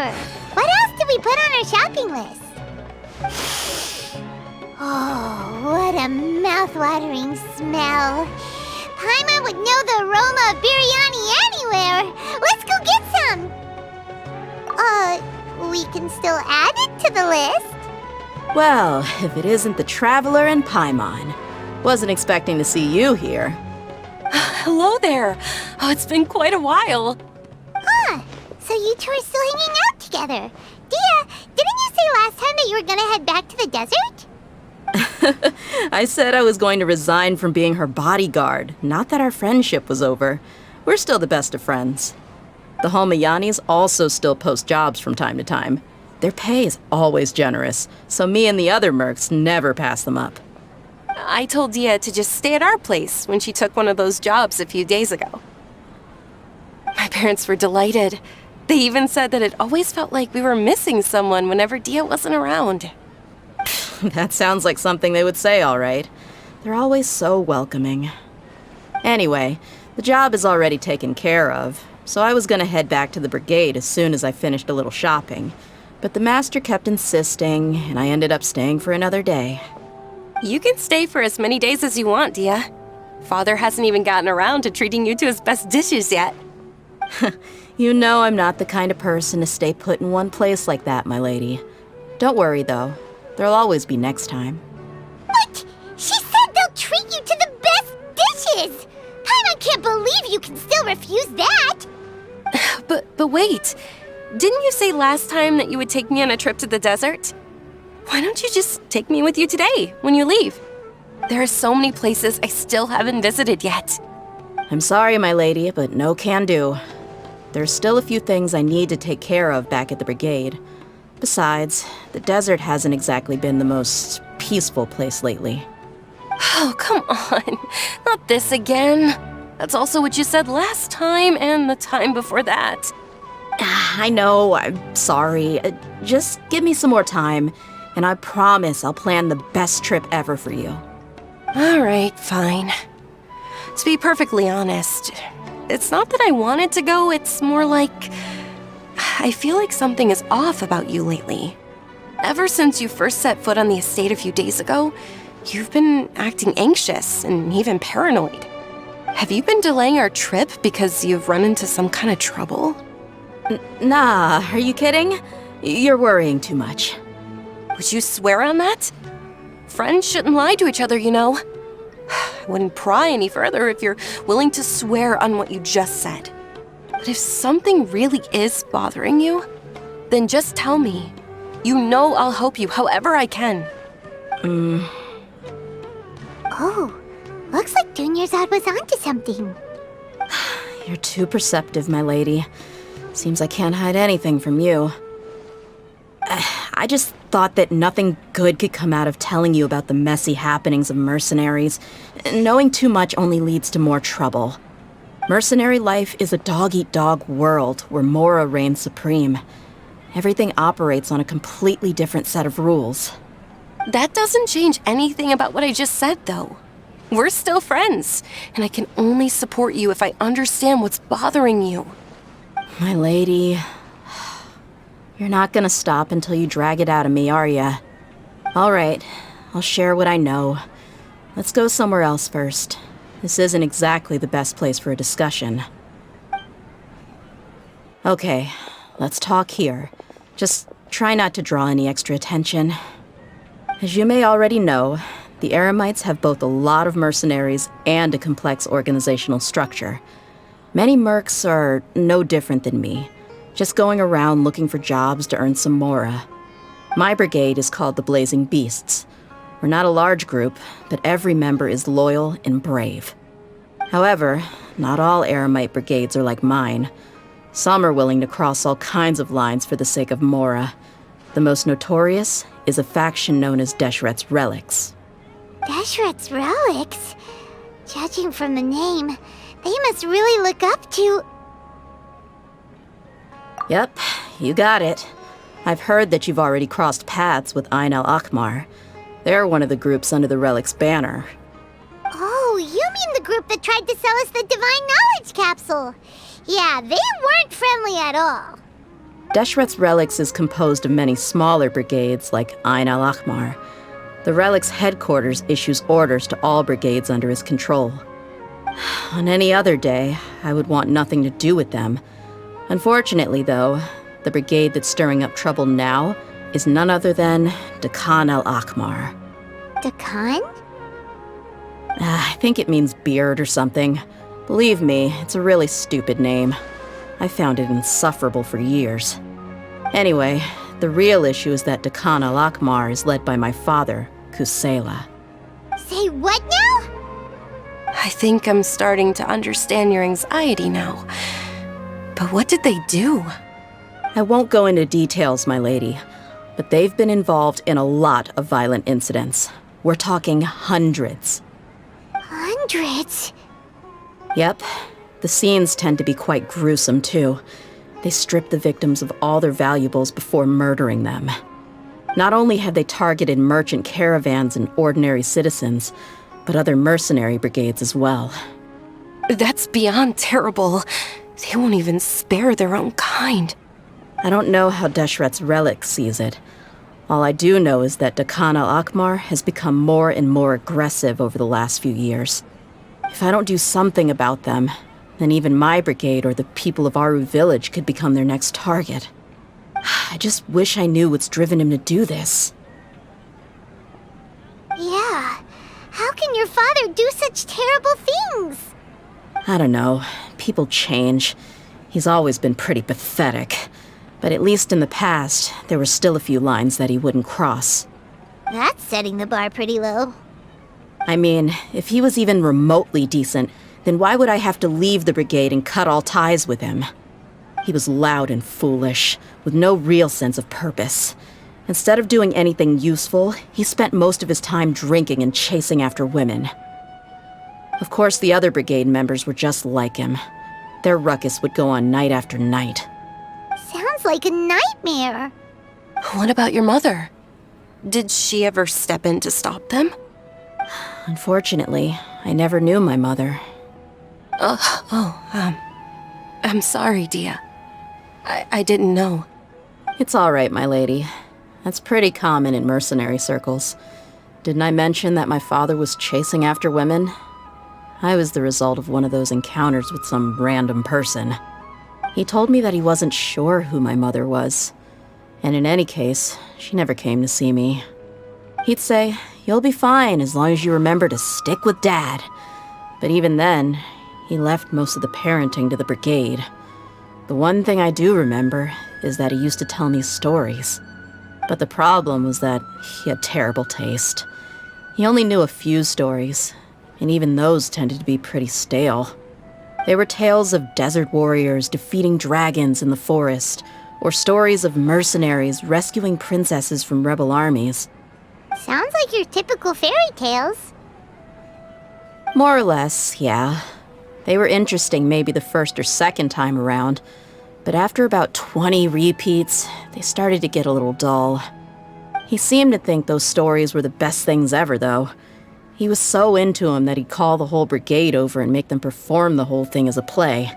sure. What else did we put on our shopping list? Oh, what a mouth-watering smell. Paimon would know the aroma of biryani anywhere. Let's go get some. We can still add it to the list. Well, if it isn't the Traveler and Paimon. Wasn't expecting to see you here. Hello there. Oh, it's been quite a while. Huh. So you two are still hanging out together. Dehya, didn't you say last time that you were gonna head back to the desert? I said I was going to resign from being her bodyguard, not that our friendship was over. We're still the best of friends. The Homayanis also still post jobs from time to time. Their pay is always generous, so me and the other mercs never pass them up. I told Dehya to just stay at our place when she took one of those jobs a few days ago. My parents were delighted. They even said that it always felt like we were missing someone whenever Dehya wasn't around. That sounds like something they would say, all right. They're always so welcoming. Anyway, the job is already taken care of, so I was gonna head back to the brigade as soon as I finished a little shopping. But the master kept insisting, and I ended up staying for another day. You can stay for as many days as you want, Dehya. Father hasn't even gotten around to treating you to his best dishes yet. You know I'm not the kind of person to stay put in one place like that, my lady. Don't worry, though. There'll always be next time. But she said they'll treat you to the best dishes! Paimon can't believe you can still refuse that! But wait, didn't you say last time that you would take me on a trip to the desert? Why don't you just take me with you today, when you leave? There are so many places I still haven't visited yet. I'm sorry, my lady, but no can do. There's still a few things I need to take care of back at the brigade. Besides, the desert hasn't exactly been the most peaceful place lately. Oh, come on. Not this again. That's also what you said last time and the time before that. I know, I'm sorry. Just give me some more time, and I promise I'll plan the best trip ever for you. All right, fine. To be perfectly honest, it's not that I wanted to go, it's more like I feel like something is off about you lately. Ever since you first set foot on the estate a few days ago, you've been acting anxious and even paranoid. Have you been delaying our trip because you've run into some kind of trouble? Nah, are you kidding? You're worrying too much. Would you swear on that? Friends shouldn't lie to each other, you know. I wouldn't pry any further if you're willing to swear on what you just said. But if something really is bothering you, then just tell me. You know I'll help you however I can. Oh, looks like Junior's was onto something. You're too perceptive, my lady. Seems I can't hide anything from you. I just thought that nothing good could come out of telling you about the messy happenings of mercenaries. Knowing too much only leads to more trouble. Mercenary life is a dog-eat-dog world where Mora reigns supreme. Everything operates on a completely different set of rules. That doesn't change anything about what I just said, though. We're still friends, and I can only support you if I understand what's bothering you. My lady, you're not gonna stop until you drag it out of me, are ya? All right, I'll share what I know. Let's go somewhere else first. This isn't exactly the best place for a discussion. Okay, let's talk here. Just try not to draw any extra attention. As you may already know, the Eremites have both a lot of mercenaries and a complex organizational structure. Many mercs are no different than me, just going around looking for jobs to earn some mora. My brigade is called the Blazing Beasts. We're not a large group, but every member is loyal and brave. However, not all Eremite brigades are like mine. Some are willing to cross all kinds of lines for the sake of mora. The most notorious is a faction known as Deshret's Relics. Deshret's Relics? Judging from the name, they must really look up to... Yep, you got it. I've heard that you've already crossed paths with Ain al-Akmar. They're one of the groups under the Relic's banner. Oh, you mean the group that tried to sell us the Divine Knowledge Capsule? Yeah, they weren't friendly at all. Deshret's Relics is composed of many smaller brigades like Ain al-Ahmar. The Relic's headquarters issues orders to all brigades under his control. On any other day, I would want nothing to do with them. Unfortunately, though, the brigade that's stirring up trouble now is none other than Dehya al-Ahmar. Dakan? I think it means beard or something. Believe me, it's a really stupid name. I found it insufferable for years. Anyway, the real issue is that Dehya al-Ahmar is led by my father, Kusela. Say what now? I think I'm starting to understand your anxiety now. But what did they do? I won't go into details, my lady, but they've been involved in a lot of violent incidents. We're talking hundreds. Hundreds? Yep. The scenes tend to be quite gruesome, too. They strip the victims of all their valuables before murdering them. Not only have they targeted merchant caravans and ordinary citizens, but other mercenary brigades as well. That's beyond terrible. They won't even spare their own kind. I don't know how Deshret's Relic sees it. All I do know is that Dehya al-Ahmar has become more and more aggressive over the last few years. If I don't do something about them, then even my brigade or the people of Aru village could become their next target. I just wish I knew what's driven him to do this. Yeah. How can your father do such terrible things? I don't know. People change. He's always been pretty pathetic. But at least in the past, there were still a few lines that he wouldn't cross. That's setting the bar pretty low. I mean, if he was even remotely decent, then why would I have to leave the brigade and cut all ties with him? He was loud and foolish, with no real sense of purpose. Instead of doing anything useful, he spent most of his time drinking and chasing after women. Of course, the other brigade members were just like him. Their ruckus would go on night after night. Sounds like a nightmare. What about your mother? Did she ever step in to stop them? Unfortunately, I never knew my mother. I'm sorry, Dehya. I didn't know. It's all right, my lady. That's pretty common in mercenary circles. Didn't I mention that my father was chasing after women? I was the result of one of those encounters with some random person. He told me that he wasn't sure who my mother was. And in any case, she never came to see me. He'd say, "You'll be fine as long as you remember to stick with Dad." But even then, he left most of the parenting to the brigade. The one thing I do remember is that he used to tell me stories. But the problem was that he had terrible taste. He only knew a few stories, and even those tended to be pretty stale. They were tales of desert warriors defeating dragons in the forest, or stories of mercenaries rescuing princesses from rebel armies. Sounds like your typical fairy tales. More or less, yeah. They were interesting maybe the first or second time around, but after about 20 repeats, they started to get a little dull. He seemed to think those stories were the best things ever, though. He was so into them that he'd call the whole brigade over and make them perform the whole thing as a play.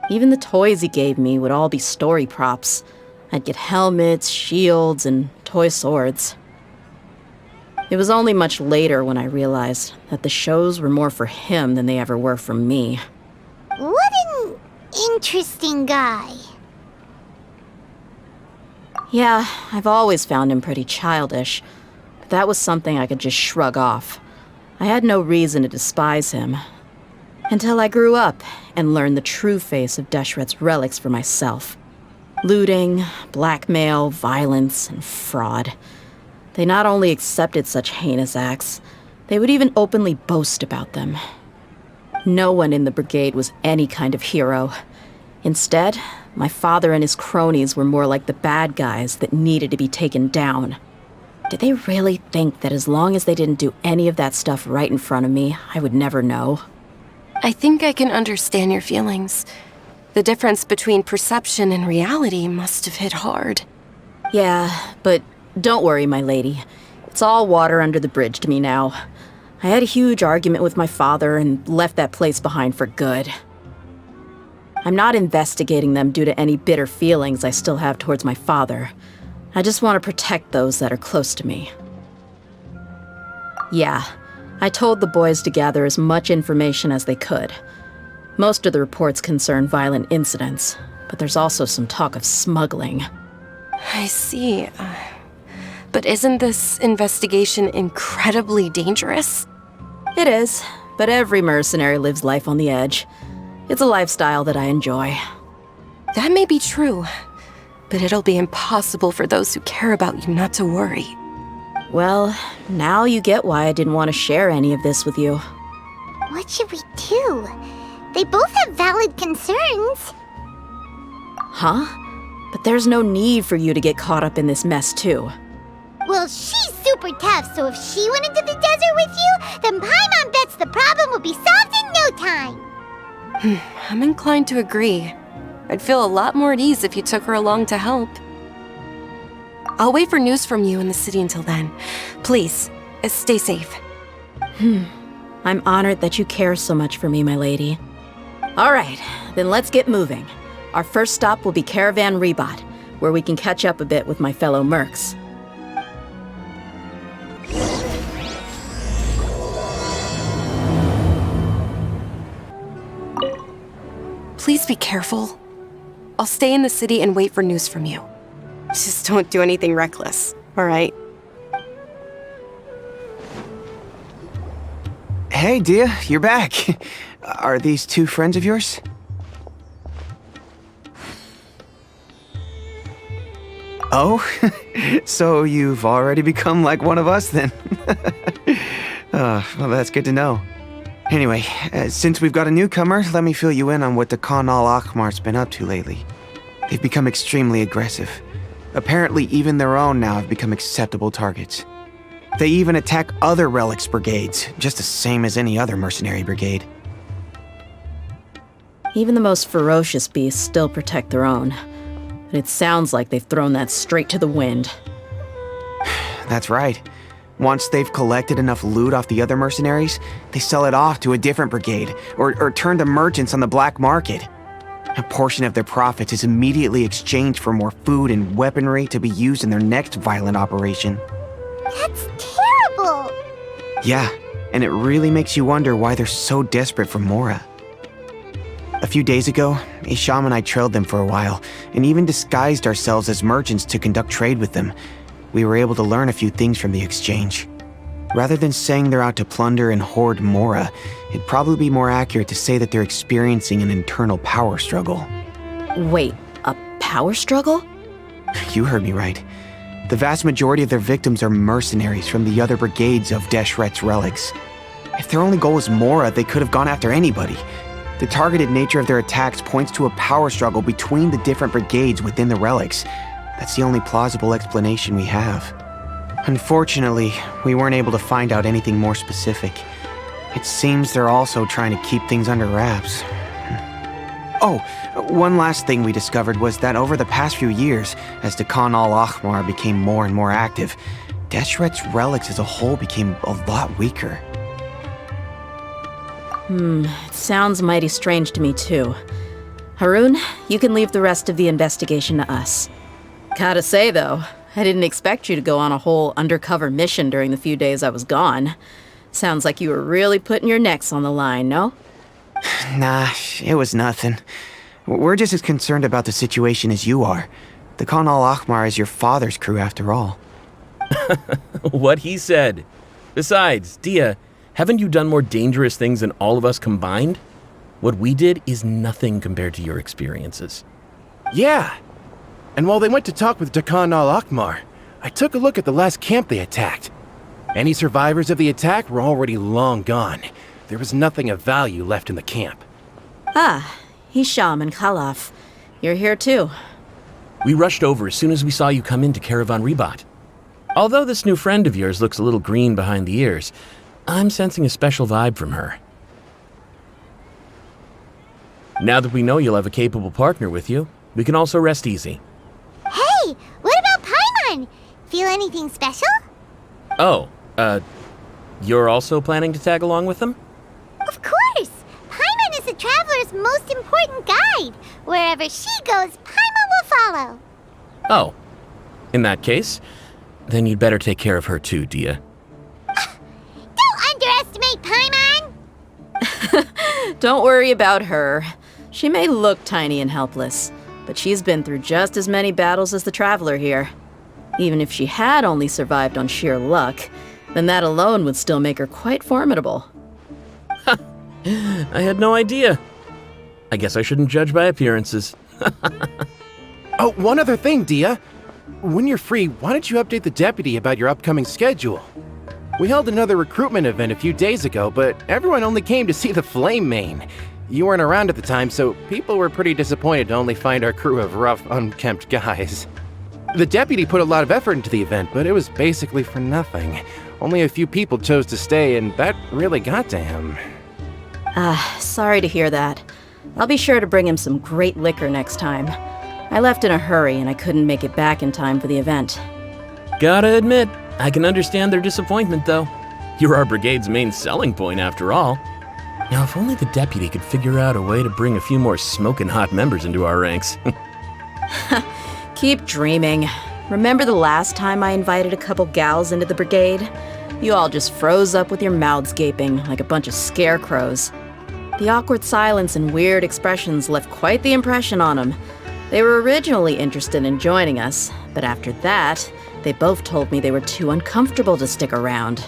Even the toys he gave me would all be story props. I'd get helmets, shields, and toy swords. It was only much later when I realized that the shows were more for him than they ever were for me. What an interesting guy. Yeah, I've always found him pretty childish, but that was something I could just shrug off. I had no reason to despise him. Until I grew up and learned the true face of Deshret's Relics for myself. Looting, blackmail, violence, and fraud. They not only accepted such heinous acts, they would even openly boast about them. No one in the brigade was any kind of hero. Instead, my father and his cronies were more like the bad guys that needed to be taken down. Did they really think that as long as they didn't do any of that stuff right in front of me, I would never know? I think I can understand your feelings. The difference between perception and reality must have hit hard. Yeah, but don't worry, my lady. It's all water under the bridge to me now. I had a huge argument with my father and left that place behind for good. I'm not investigating them due to any bitter feelings I still have towards my father. I just want to protect those that are close to me. Yeah, I told the boys to gather as much information as they could. Most of the reports concern violent incidents, but there's also some talk of smuggling. I see. But isn't this investigation incredibly dangerous? It is, but every mercenary lives life on the edge. It's a lifestyle that I enjoy. That may be true, but it'll be impossible for those who care about you not to worry. Well, now you get why I didn't want to share any of this with you. What should we do? They both have valid concerns. Huh? But there's no need for you to get caught up in this mess, too. Well, she's super tough, so if she went into the desert with you, then Paimon bets the problem will be solved in no time. I'm inclined to agree. I'd feel a lot more at ease if you took her along to help. I'll wait for news from you in the city until then. Please, stay safe. I'm honored that you care so much for me, my lady. All right, then let's get moving. Our first stop will be Caravan Rebot, where we can catch up a bit with my fellow mercs. Please be careful. I'll stay in the city and wait for news from you. Just don't do anything reckless, all right? Hey, Dehya, you're back. Are these two friends of yours? Oh, so you've already become like one of us then? Well, that's good to know. Anyway, since we've got a newcomer, let me fill you in on what the Khan al-Ahmar's been up to lately. They've become extremely aggressive. Apparently, even their own now have become acceptable targets. They even attack other relics brigades, just the same as any other mercenary brigade. Even the most ferocious beasts still protect their own. But it sounds like they've thrown that straight to the wind. That's right. Once they've collected enough loot off the other mercenaries, they sell it off to a different brigade, or turn to merchants on the black market. A portion of their profits is immediately exchanged for more food and weaponry to be used in their next violent operation. That's terrible. Yeah, and it really makes you wonder why they're so desperate for Mora. A few days ago, Isham and I trailed them for a while, and even disguised ourselves as merchants to conduct trade with them. We were able to learn a few things from the exchange. Rather than saying they're out to plunder and hoard Mora, it'd probably be more accurate to say that they're experiencing an internal power struggle. Wait, a power struggle? You heard me right. The vast majority of their victims are mercenaries from the other brigades of Deshret's relics. If their only goal was Mora, they could have gone after anybody. The targeted nature of their attacks points to a power struggle between the different brigades within the relics. That's the only plausible explanation we have. Unfortunately, we weren't able to find out anything more specific. It seems they're also trying to keep things under wraps. Oh, one last thing we discovered was that over the past few years, as the Khan al-Ahmar became more and more active, Deshret's relics as a whole became a lot weaker. It sounds mighty strange to me too. Harun, you can leave the rest of the investigation to us. Gotta say though, I didn't expect you to go on a whole undercover mission during the few days I was gone. Sounds like you were really putting your necks on the line, no? Nah, it was nothing. We're just as concerned about the situation as you are. The Khan al-Ahmar is your father's crew after all. What he said. Besides, Dehya, haven't you done more dangerous things than all of us combined? What we did is nothing compared to your experiences. Yeah. And while they went to talk with Khan al-Ahmar, I took a look at the last camp they attacked. Any survivors of the attack were already long gone. There was nothing of value left in the camp. Ah, Hisham and Khalaf. You're here too. We rushed over as soon as we saw you come into Caravan Rebot. Although this new friend of yours looks a little green behind the ears, I'm sensing a special vibe from her. Now that we know you'll have a capable partner with you, we can also rest easy. Hey, what about Paimon? Feel anything special? Oh, you're also planning to tag along with them? Of course! Paimon is is the traveler's most important guide. Wherever she goes, Paimon will follow. Oh. In that case, then you'd better take care of her too, Dehya. Don't underestimate Paimon! Don't worry about her. She may look tiny and helpless, but she's been through just as many battles as the traveler here. Even if she had only survived on sheer luck, then that alone would still make her quite formidable. I had no idea. I guess I shouldn't judge by appearances. Oh, one other thing, Dehya. When you're free, why don't you update the deputy about your upcoming schedule? We held another recruitment event a few days ago, but everyone only came to see the Flame Main. You weren't around at the time, so people were pretty disappointed to only find our crew of rough, unkempt guys. The deputy put a lot of effort into the event, but it was basically for nothing. Only a few people chose to stay, and that really got to him. Sorry to hear that. I'll be sure to bring him some great liquor next time. I left in a hurry and I couldn't make it back in time for the event. Gotta admit, I can understand their disappointment, though. You're our brigade's main selling point, after all. Now, if only the deputy could figure out a way to bring a few more smoking hot members into our ranks. Keep dreaming. Remember the last time I invited a couple gals into the brigade? You all just froze up with your mouths gaping like a bunch of scarecrows. The awkward silence and weird expressions left quite the impression on them. They were originally interested in joining us, but after that, they both told me they were too uncomfortable to stick around.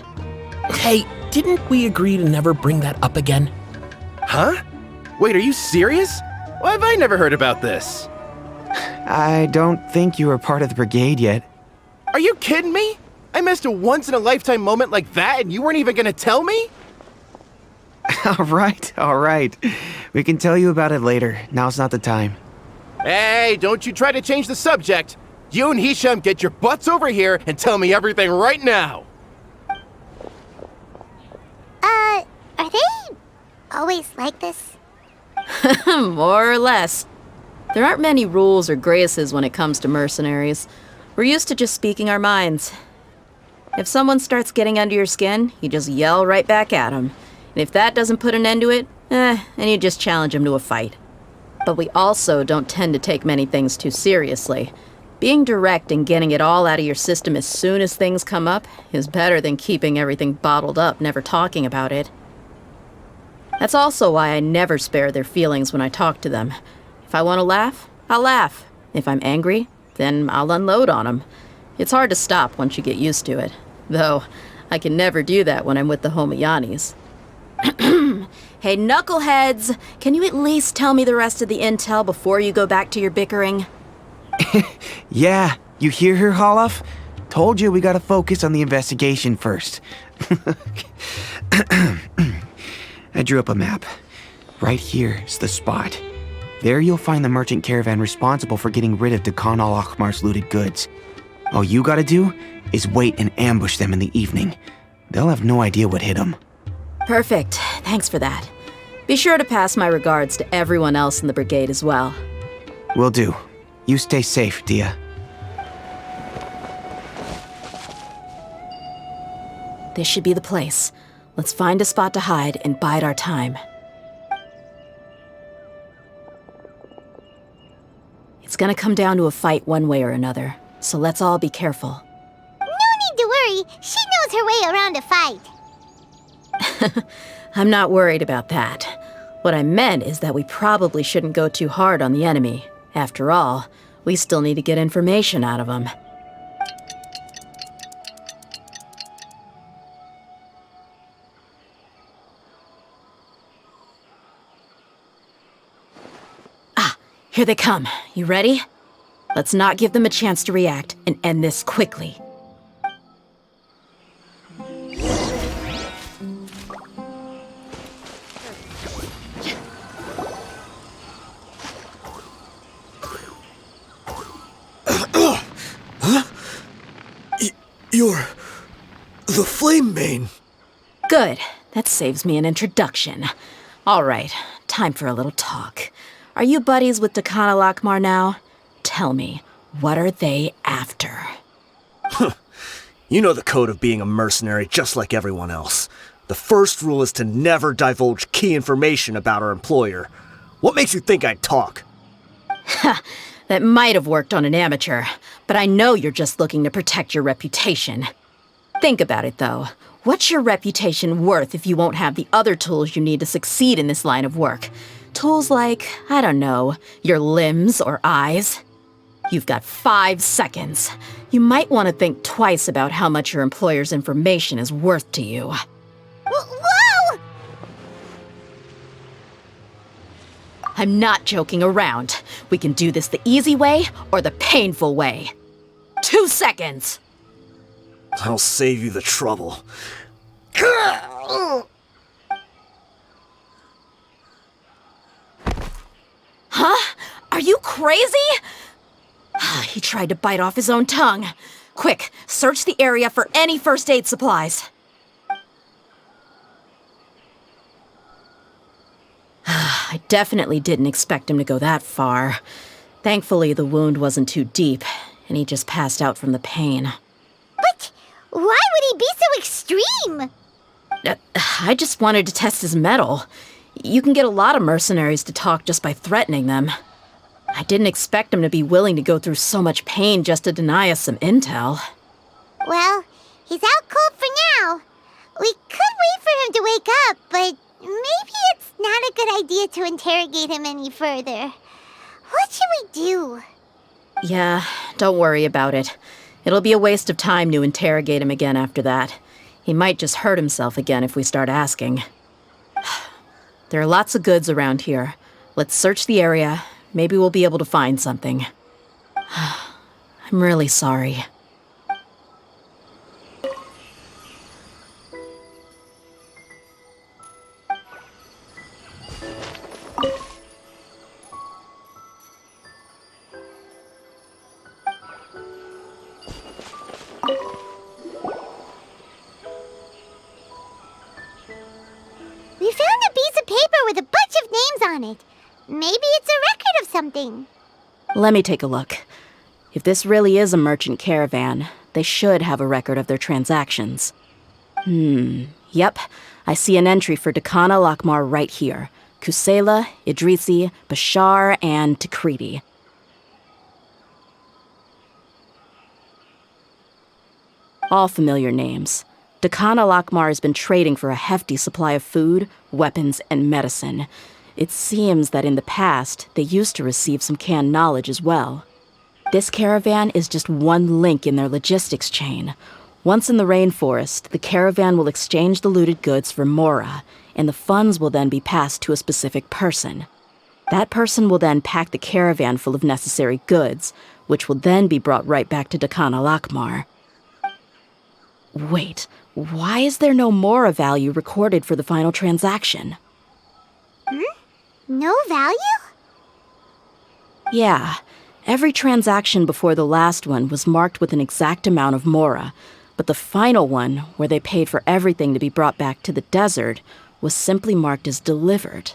Hey, didn't we agree to never bring that up again? Huh? Wait, are you serious? Why have I never heard about this? I don't think you were part of the brigade yet. Are you kidding me? I missed a once-in-a-lifetime moment like that and you weren't even gonna tell me? All right. We can tell you about it later. Now's not the time. Hey, don't you try to change the subject. You and Hisham get your butts over here and tell me everything right now. Are they always like this? More or less. There aren't many rules or graces when it comes to mercenaries. We're used to just speaking our minds. If someone starts getting under your skin, you just yell right back at them. And if that doesn't put an end to it, then you just challenge them to a fight. But we also don't tend to take many things too seriously. Being direct and getting it all out of your system as soon as things come up is better than keeping everything bottled up, never talking about it. That's also why I never spare their feelings when I talk to them. If I want to laugh, I'll laugh. If I'm angry, then I'll unload on them. It's hard to stop once you get used to it. Though, I can never do that when I'm with the Homayanis. Hey, knuckleheads! Can you at least tell me the rest of the intel before you go back to your bickering? Yeah, you hear her, Holloff? Told you we gotta focus on the investigation first. I drew up a map. Right here is the spot. There you'll find the merchant caravan responsible for getting rid of Dehya al-Akhmar's looted goods. All you gotta do is wait and ambush them in the evening. They'll have no idea what hit them. Perfect. Thanks for that. Be sure to pass my regards to everyone else in the brigade as well. Will do. You stay safe, Dehya. This should be the place. Let's find a spot to hide and bide our time. It's gonna come down to a fight one way or another, so let's all be careful. No need to worry. She knows her way around a fight. I'm not worried about that. What I meant is that we probably shouldn't go too hard on the enemy. After all, we still need to get information out of them. Here they come. You ready? Let's not give them a chance to react and end this quickly. You're the Flame Main. Good. That saves me an introduction. All right, time for a little talk. Are you buddies with Dehya al-Akhmar now? Tell me, what are they after? You know the code of being a mercenary just like everyone else. The first rule is to never divulge key information about our employer. What makes you think I'd talk? That might have worked on an amateur, but I know you're just looking to protect your reputation. Think about it, though. What's your reputation worth if you won't have the other tools you need to succeed in this line of work? Tools like, I don't know, your limbs or eyes? You've got 5 seconds. You might want to think twice about how much your employer's information is worth to you. Whoa! I'm not joking around. We can do this the easy way or the painful way. 2 seconds! I'll save you the trouble. Huh? Are you crazy? He tried to bite off his own tongue. Quick, search the area for any first aid supplies. I definitely didn't expect him to go that far. Thankfully, the wound wasn't too deep, and he just passed out from the pain. But why would he be so extreme? I just wanted to test his mettle. You can get a lot of mercenaries to talk just by threatening them. I didn't expect him to be willing to go through so much pain just to deny us some intel. Well, he's out cold for now. We could wait for him to wake up, but maybe it's not a good idea to interrogate him any further. What should we do? Yeah, don't worry about it. It'll be a waste of time to interrogate him again after that. He might just hurt himself again if we start asking. There are lots of goods around here. Let's search the area. Maybe we'll be able to find something. I'm really sorry. We found a piece of paper with a bunch of names on it. Maybe it's a record of something. Let me take a look. If this really is a merchant caravan, they should have a record of their transactions. Yep. I see an entry for Dehya Lakmar right here. Kusela, Idrisi, Bashar, and Takriti. All familiar names. Dehya Lakmar has been trading for a hefty supply of food, weapons, and medicine. It seems that in the past, they used to receive some canned knowledge as well. This caravan is just one link in their logistics chain. Once in the rainforest, the caravan will exchange the looted goods for mora, and the funds will then be passed to a specific person. That person will then pack the caravan full of necessary goods, which will then be brought right back to Dehya Lakmar. Wait, why is there no mora value recorded for the final transaction? No value? Yeah, every transaction before the last one was marked with an exact amount of mora, but the final one, where they paid for everything to be brought back to the desert, was simply marked as delivered.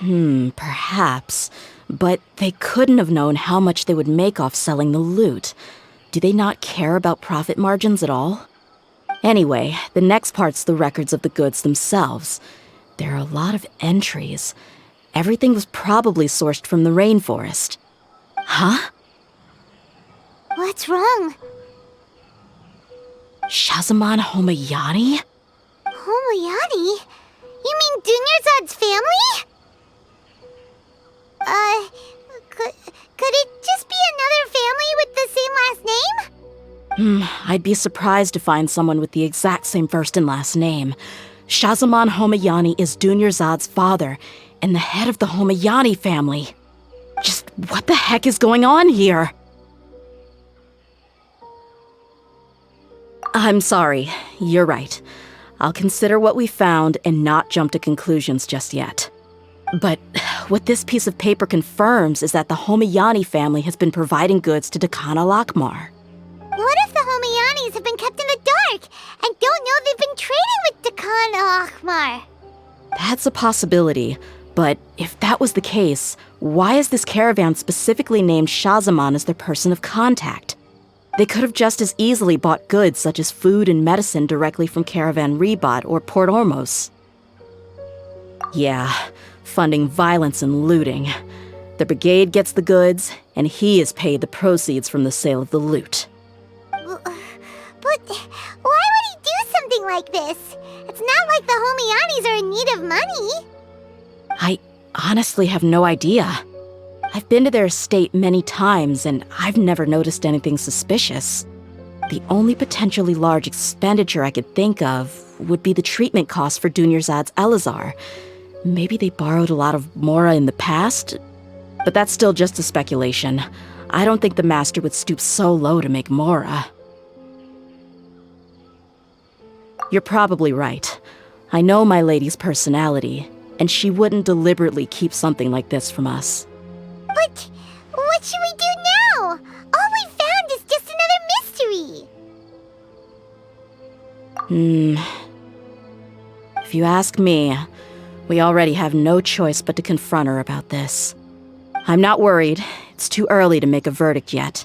Perhaps, but they couldn't have known how much they would make off selling the loot. Do they not care about profit margins at all? Anyway, the next part's the records of the goods themselves. There are a lot of entries. Everything was probably sourced from the rainforest. Huh? What's wrong? Shahzaman Homayani? Homayani? You mean Dunyarzad's family? Could it just be another family with the same last name? I'd be surprised to find someone with the exact same first and last name. Shahzaman Homayani is Dunyarzad's father, and the head of the Homayani family. Just what the heck is going on here? I'm sorry, you're right. I'll consider what we found and not jump to conclusions just yet. But what this piece of paper confirms is that the Homayani family has been providing goods to Dehya Lakmar. What if the Homayanis have been kept in the dark and don't know they've been trading with Dehya Lakmar? That's a possibility, but if that was the case, why is this caravan specifically named Shahzaman as their person of contact? They could have just as easily bought goods such as food and medicine directly from Caravan Rebat or Port Ormos. Yeah, funding violence and looting. The brigade gets the goods, and he is paid the proceeds from the sale of the loot. But why would he do something like this? It's not like the Homianis are in need of money. I honestly have no idea. I've been to their estate many times, and I've never noticed anything suspicious. The only potentially large expenditure I could think of would be the treatment costs for Dunyarzad's Elazar. Maybe they borrowed a lot of Mora in the past? But that's still just a speculation. I don't think the Master would stoop so low to make Mora. You're probably right. I know my lady's personality, and she wouldn't deliberately keep something like this from us. But what should we do now? All we found is just another mystery. If you ask me, we already have no choice but to confront her about this. I'm not worried. It's too early to make a verdict yet.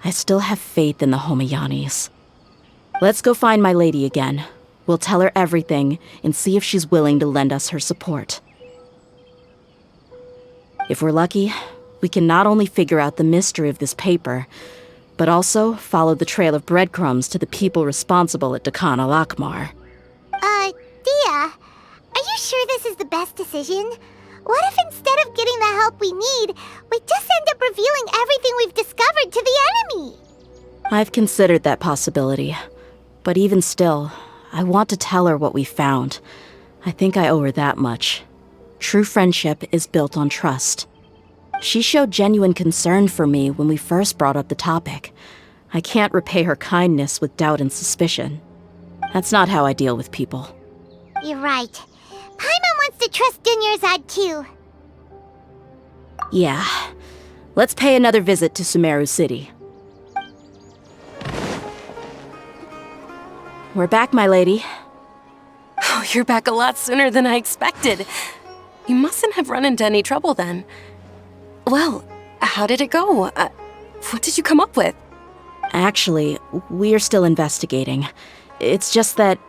I still have faith in the Homianis. Let's go find my lady again. We'll tell her everything and see if she's willing to lend us her support. If we're lucky, we can not only figure out the mystery of this paper, but also follow the trail of breadcrumbs to the people responsible at Dakan al-Akmar. Dehya, are you sure this is the best decision? What if instead of getting the help we need, we just end up revealing everything we've discovered to the enemy? I've considered that possibility. But even still, I want to tell her what we found. I think I owe her that much. True friendship is built on trust. She showed genuine concern for me when we first brought up the topic. I can't repay her kindness with doubt and suspicion. That's not how I deal with people. You're right. Paimon wants to trust Dunyarzad too. Yeah. Let's pay another visit to Sumeru City. We're back, my lady. Oh, you're back a lot sooner than I expected. You mustn't have run into any trouble then. Well, how did it go? What did you come up with? Actually, we're still investigating. It's just that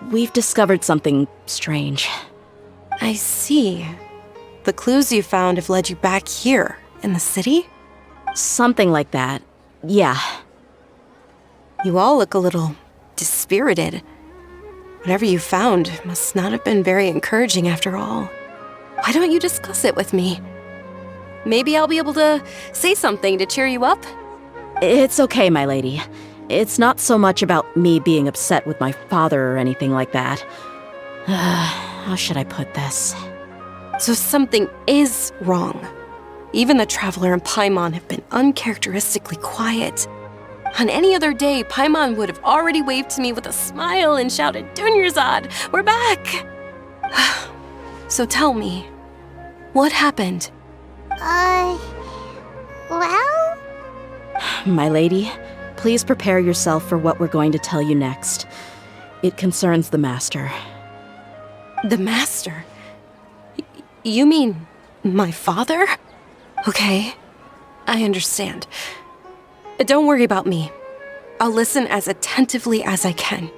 we've discovered something strange. I see. The clues you found have led you back here, in the city? Something like that. Yeah. You all look a little dispirited. Whatever you found must not have been very encouraging after all. Why don't you discuss it with me? Maybe I'll be able to say something to cheer you up? It's okay, my lady. It's not so much about me being upset with my father or anything like that. How should I put this? So something is wrong. Even the Traveler and Paimon have been uncharacteristically quiet. On any other day, Paimon would have already waved to me with a smile and shouted, "Dunyarzad, we're back!" So tell me, what happened? Well? My lady, please prepare yourself for what we're going to tell you next. It concerns the Master. The Master? You mean my father? Okay, I understand. Don't worry about me. I'll listen as attentively as I can.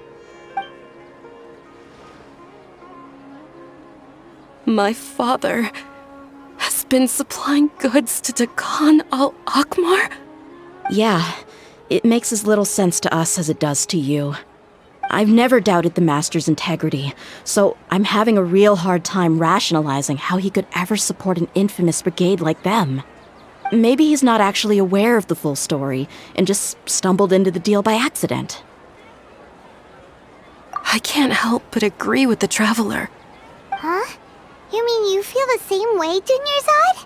My father has been supplying goods to Dakan al-Akmar? Yeah, it makes as little sense to us as it does to you. I've never doubted the Master's integrity, so I'm having a real hard time rationalizing how he could ever support an infamous brigade like them. Maybe he's not actually aware of the full story and just stumbled into the deal by accident. I can't help but agree with the Traveler. Huh? You mean you feel the same way, Dunyarzad?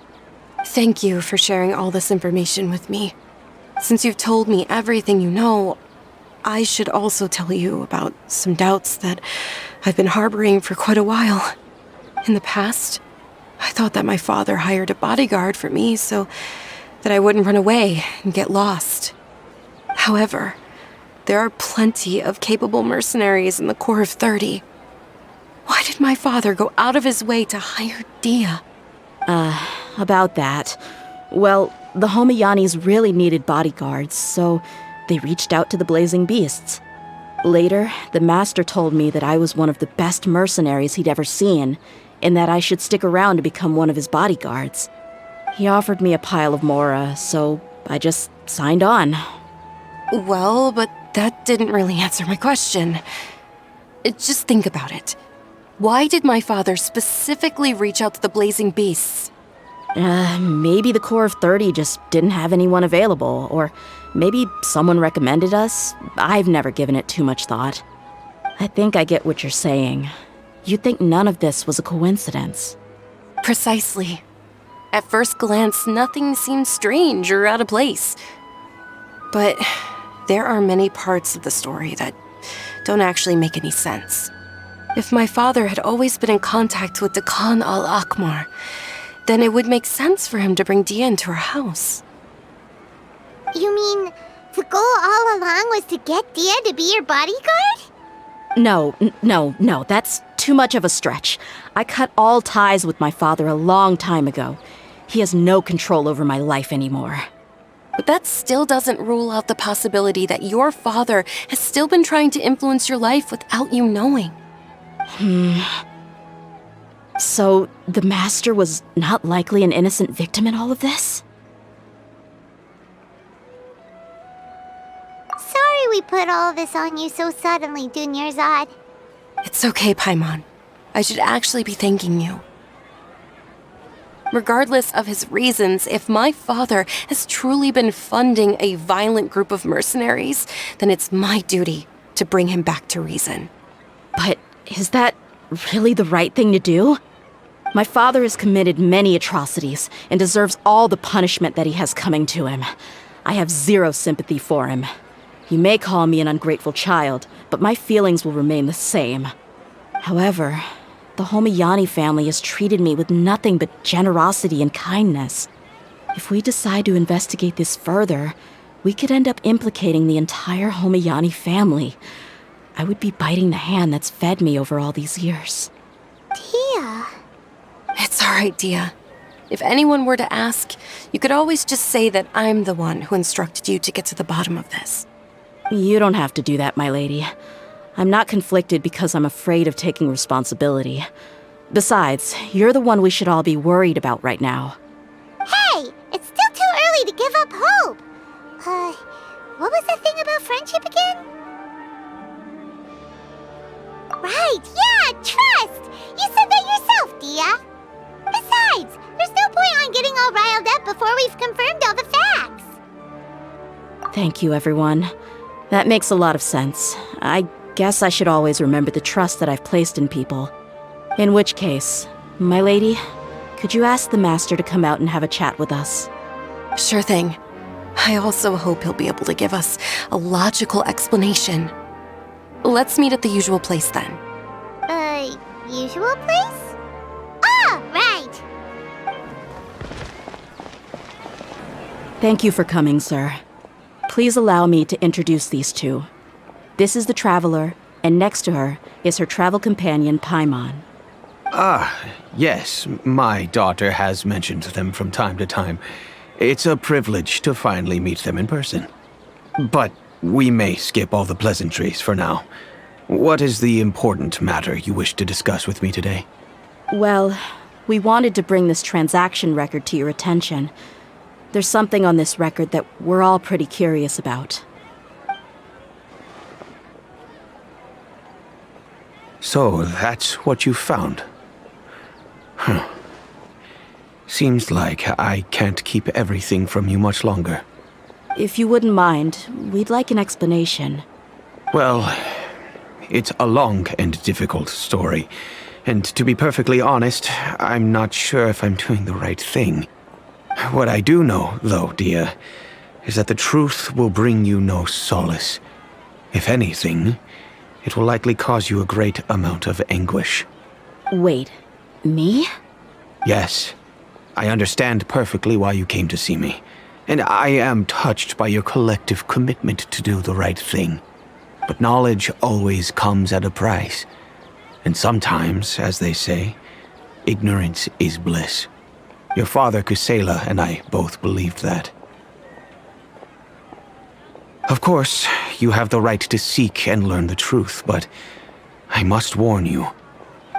Thank you for sharing all this information with me. Since you've told me everything you know, I should also tell you about some doubts that I've been harboring for quite a while. In the past, I thought that my father hired a bodyguard for me so that I wouldn't run away and get lost. However, there are plenty of capable mercenaries in the Corps of 30. Why did my father go out of his way to hire Dehya? About that. Well, the Homiyanis really needed bodyguards, so they reached out to the Blazing Beasts. Later, the Master told me that I was one of the best mercenaries he'd ever seen, and that I should stick around to become one of his bodyguards. He offered me a pile of mora, so I just signed on. Well, but that didn't really answer my question. Just think about it. Why did my father specifically reach out to the Blazing Beasts? Maybe the Corps of 30 just didn't have anyone available, or maybe someone recommended us. I've never given it too much thought. I think I get what you're saying. You'd think none of this was a coincidence. Precisely. At first glance, nothing seemed strange or out of place. But there are many parts of the story that don't actually make any sense. If my father had always been in contact with Dehya al-Akmar, then it would make sense for him to bring Dehya into our house. You mean the goal all along was to get Dehya to be your bodyguard? No, that's too much of a stretch. I cut all ties with my father a long time ago. He has no control over my life anymore. But that still doesn't rule out the possibility that your father has still been trying to influence your life without you knowing. So, the Master was not likely an innocent victim in all of this? Sorry we put all this on you so suddenly, Dunyarzad. It's okay, Paimon. I should actually be thanking you. Regardless of his reasons, if my father has truly been funding a violent group of mercenaries, then it's my duty to bring him back to reason. But is that really the right thing to do? My father has committed many atrocities and deserves all the punishment that he has coming to him. I have zero sympathy for him. You may call me an ungrateful child, but my feelings will remain the same. However, the Homayani family has treated me with nothing but generosity and kindness. If we decide to investigate this further, we could end up implicating the entire Homayani family. I would be biting the hand that's fed me over all these years. Dehya. It's all right, Dehya. If anyone were to ask, you could always just say that I'm the one who instructed you to get to the bottom of this. You don't have to do that, my lady. I'm not conflicted because I'm afraid of taking responsibility. Besides, you're the one we should all be worried about right now. Hey, it's still too early to give up hope. What was the thing about friendship again? Right, yeah, trust! You said that yourself, Dehya. Besides, there's no point on getting all riled up before we've confirmed all the facts. Thank you, everyone. That makes a lot of sense. I guess I should always remember the trust that I've placed in people. In which case, my lady, could you ask the Master to come out and have a chat with us? Sure thing. I also hope he'll be able to give us a logical explanation. Let's meet at the usual place then. Usual place? Ah, right! Thank you for coming, sir. Please allow me to introduce these two. This is the Traveler, and next to her is her travel companion, Paimon. Yes, my daughter has mentioned them from time to time. It's a privilege to finally meet them in person. But we may skip all the pleasantries for now. What is the important matter you wish to discuss with me today? Well, we wanted to bring this transaction record to your attention. There's something on this record that we're all pretty curious about. So, that's what you found? Huh. Seems like I can't keep everything from you much longer. If you wouldn't mind, we'd like an explanation. Well, it's a long and difficult story. And to be perfectly honest, I'm not sure if I'm doing the right thing. What I do know, though, Dehya, is that the truth will bring you no solace. If anything, it will likely cause you a great amount of anguish. Wait, me? Yes, I understand perfectly why you came to see me. And I am touched by your collective commitment to do the right thing. But knowledge always comes at a price. And sometimes, as they say, ignorance is bliss. Your father, Kusela, and I both believed that. Of course, you have the right to seek and learn the truth, but I must warn you.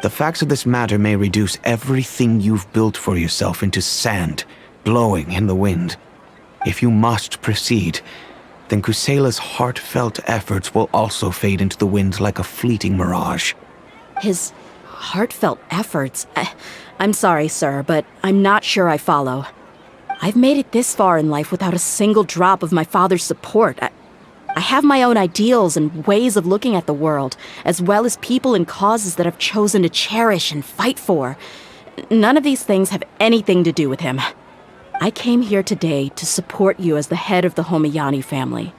The facts of this matter may reduce everything you've built for yourself into sand, blowing in the wind. If you must proceed, then Kusela's heartfelt efforts will also fade into the wind like a fleeting mirage. His heartfelt efforts? I'm sorry, sir, but I'm not sure I follow. I've made it this far in life without a single drop of my father's support. I have my own ideals and ways of looking at the world, as well as people and causes that I've chosen to cherish and fight for. None of these things have anything to do with him. I came here today to support you as the head of the Homayani family.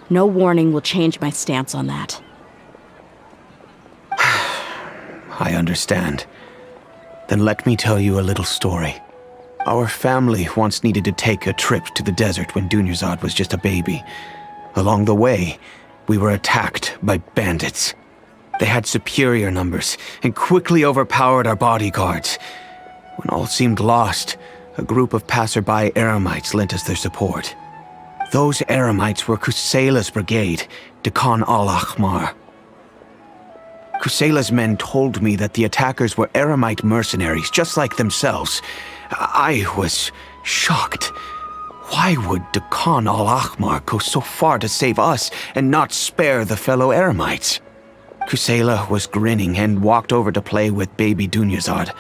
No warning will change my stance on that. I understand. Then let me tell you a little story. Our family once needed to take a trip to the desert when Dunyarzad was just a baby. Along the way, we were attacked by bandits. They had superior numbers and quickly overpowered our bodyguards. When all seemed lost, a group of passerby Eremites lent us their support. Those Eremites were Kusela's brigade, Dehya al-Ahmar. Kusela's men told me that the attackers were Eremite mercenaries, just like themselves. I was shocked. Why would Dehya al-Ahmar go so far to save us and not spare the fellow Eremites? Kusela was grinning and walked over to play with baby Dunyarzad.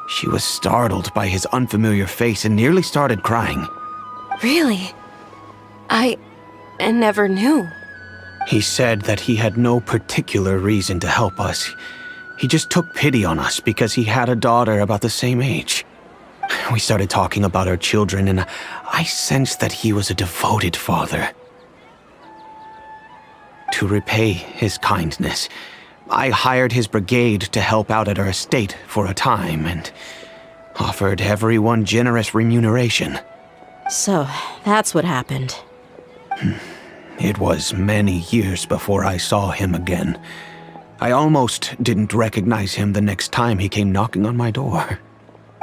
She was startled by his unfamiliar face and nearly started crying. Really? I never knew. He said that he had no particular reason to help us. He just took pity on us because he had a daughter about the same age. We started talking about our children, and I sensed that he was a devoted father. To repay his kindness, I hired his brigade to help out at our estate for a time and offered everyone generous remuneration. So, that's what happened. It was many years before I saw him again. I almost didn't recognize him the next time he came knocking on my door.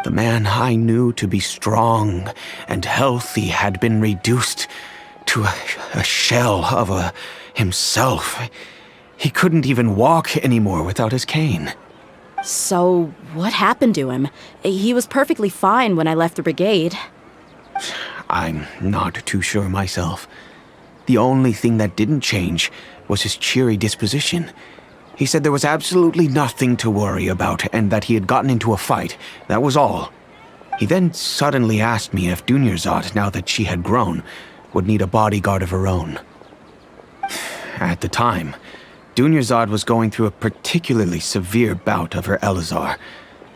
The man I knew to be strong and healthy had been reduced to a shell of himself. He couldn't even walk anymore without his cane. So, what happened to him? He was perfectly fine when I left the brigade. I'm not too sure myself. The only thing that didn't change was his cheery disposition. He said there was absolutely nothing to worry about and that he had gotten into a fight. That was all. He then suddenly asked me if Dunyarzad, now that she had grown, would need a bodyguard of her own. At the time, Dunyarzad was going through a particularly severe bout of her Elazar.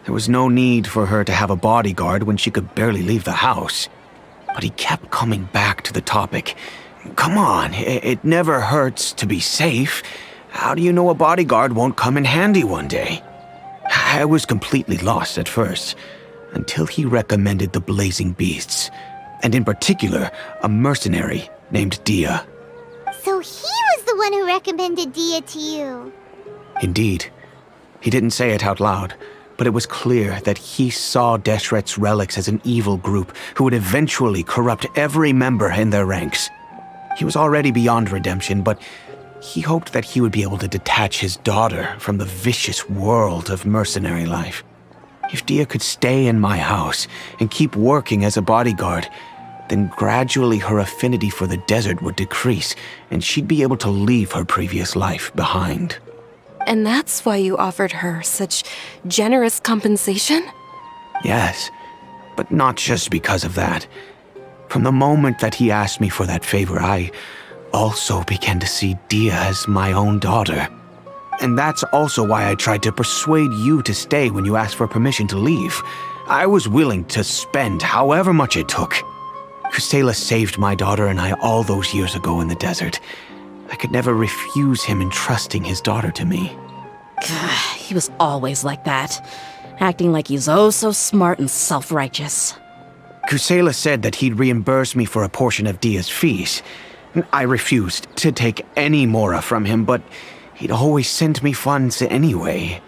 There was no need for her to have a bodyguard when she could barely leave the house. But he kept coming back to the topic. Come on, it never hurts to be safe. How do you know a bodyguard won't come in handy one day? I was completely lost at first, until he recommended the Blazing Beasts, and in particular, a mercenary named Dehya. So he was the one who recommended Dehya to you. Indeed. He didn't say it out loud, but it was clear that he saw Deshret's relics as an evil group who would eventually corrupt every member in their ranks. He was already beyond redemption, but he hoped that he would be able to detach his daughter from the vicious world of mercenary life. If Dehya could stay in my house and keep working as a bodyguard, then gradually her affinity for the desert would decrease, and she'd be able to leave her previous life behind. And that's why you offered her such generous compensation? Yes, but not just because of that. From the moment that he asked me for that favor, I also began to see Dehya as my own daughter. And that's also why I tried to persuade you to stay when you asked for permission to leave. I was willing to spend however much it took. Kusela saved my daughter and I all those years ago in the desert. I could never refuse him entrusting his daughter to me. He was always like that, acting like he's oh so smart and self-righteous. Kusela said that he'd reimburse me for a portion of Dehya's fees. I refused to take any mora from him, but he'd always sent me funds anyway.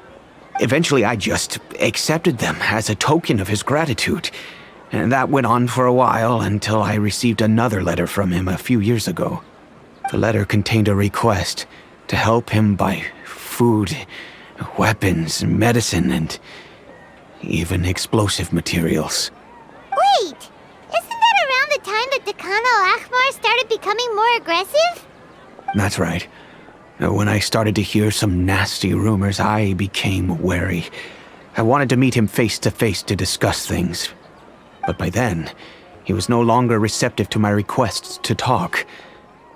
Eventually, I just accepted them as a token of his gratitude. And that went on for a while until I received another letter from him a few years ago. The letter contained a request to help him buy food, weapons, medicine, and even explosive materials. Wait! Isn't that around the time that Dekhan al-Ahmar started becoming more aggressive? That's right. When I started to hear some nasty rumors, I became wary. I wanted to meet him face to face to discuss things. But by then, he was no longer receptive to my requests to talk.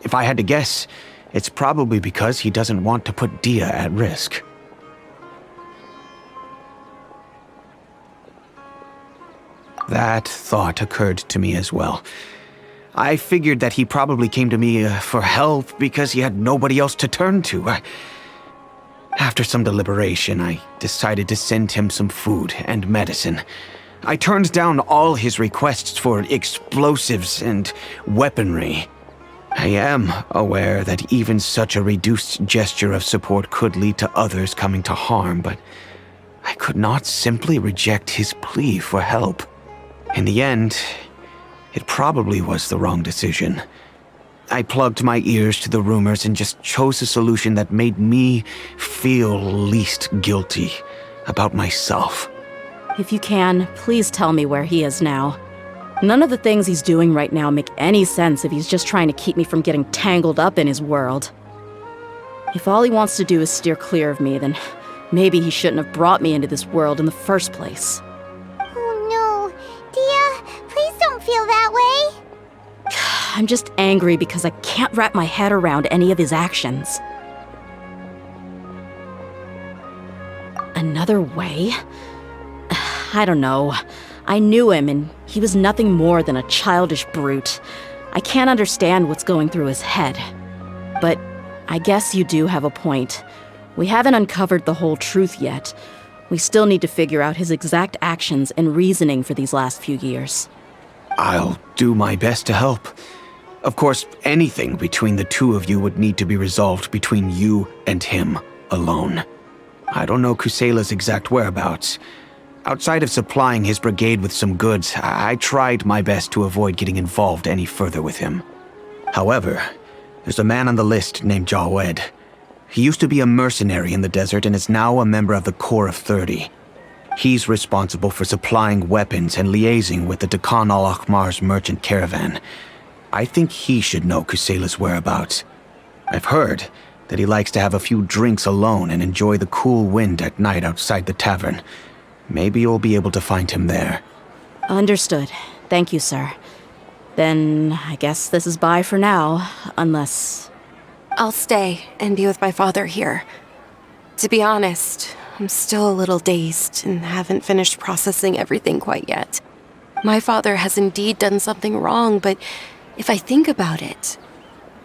If I had to guess, it's probably because he doesn't want to put Dehya at risk. That thought occurred to me as well. I figured that he probably came to me for help because he had nobody else to turn to. After some deliberation, I decided to send him some food and medicine. I turned down all his requests for explosives and weaponry. I am aware that even such a reduced gesture of support could lead to others coming to harm, but I could not simply reject his plea for help. In the end, it probably was the wrong decision. I plugged my ears to the rumors and just chose a solution that made me feel least guilty about myself. If you can, please tell me where he is now. None of the things he's doing right now make any sense if he's just trying to keep me from getting tangled up in his world. If all he wants to do is steer clear of me, then maybe he shouldn't have brought me into this world in the first place. Oh no. Dehya, please don't feel that way. I'm just angry because I can't wrap my head around any of his actions. Another way? I don't know. I knew him, and he was nothing more than a childish brute. I can't understand what's going through his head. But I guess you do have a point. We haven't uncovered the whole truth yet. We still need to figure out his exact actions and reasoning for these last few years. I'll do my best to help. Of course, anything between the two of you would need to be resolved between you and him alone. I don't know Kusela's exact whereabouts. Outside of supplying his brigade with some goods, I tried my best to avoid getting involved any further with him. However, there's a man on the list named Jawed. He used to be a mercenary in the desert and is now a member of the Corps of 30. He's responsible for supplying weapons and liaising with the Dekhan al-Ahmar's merchant caravan. I think he should know Kusela's whereabouts. I've heard that he likes to have a few drinks alone and enjoy the cool wind at night outside the tavern. Maybe you'll be able to find him there. Understood. Thank you, sir. Then I guess this is bye for now, unless... I'll stay and be with my father here. To be honest, I'm still a little dazed and haven't finished processing everything quite yet. My father has indeed done something wrong, but if I think about it,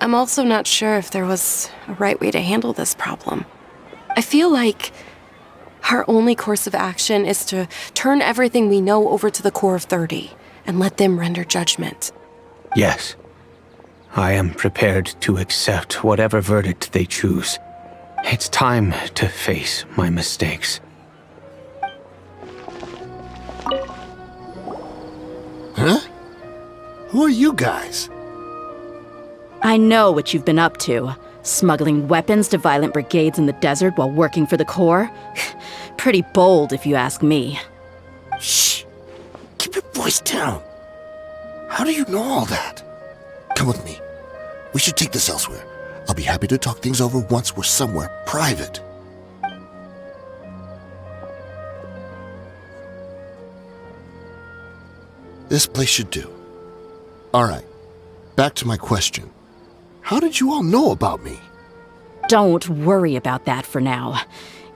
I'm also not sure if there was a right way to handle this problem. I feel like our only course of action is to turn everything we know over to the Corps of 30 and let them render judgment. Yes. I am prepared to accept whatever verdict they choose. It's time to face my mistakes. Huh? Who are you guys? I know what you've been up to. Smuggling weapons to violent brigades in the desert while working for the Corps? Pretty bold, if you ask me. Shh! Keep your voice down. How do you know all that? Come with me. We should take this elsewhere. I'll be happy to talk things over once we're somewhere private. This place should do. All right. Back to my question. How did you all know about me? Don't worry about that for now.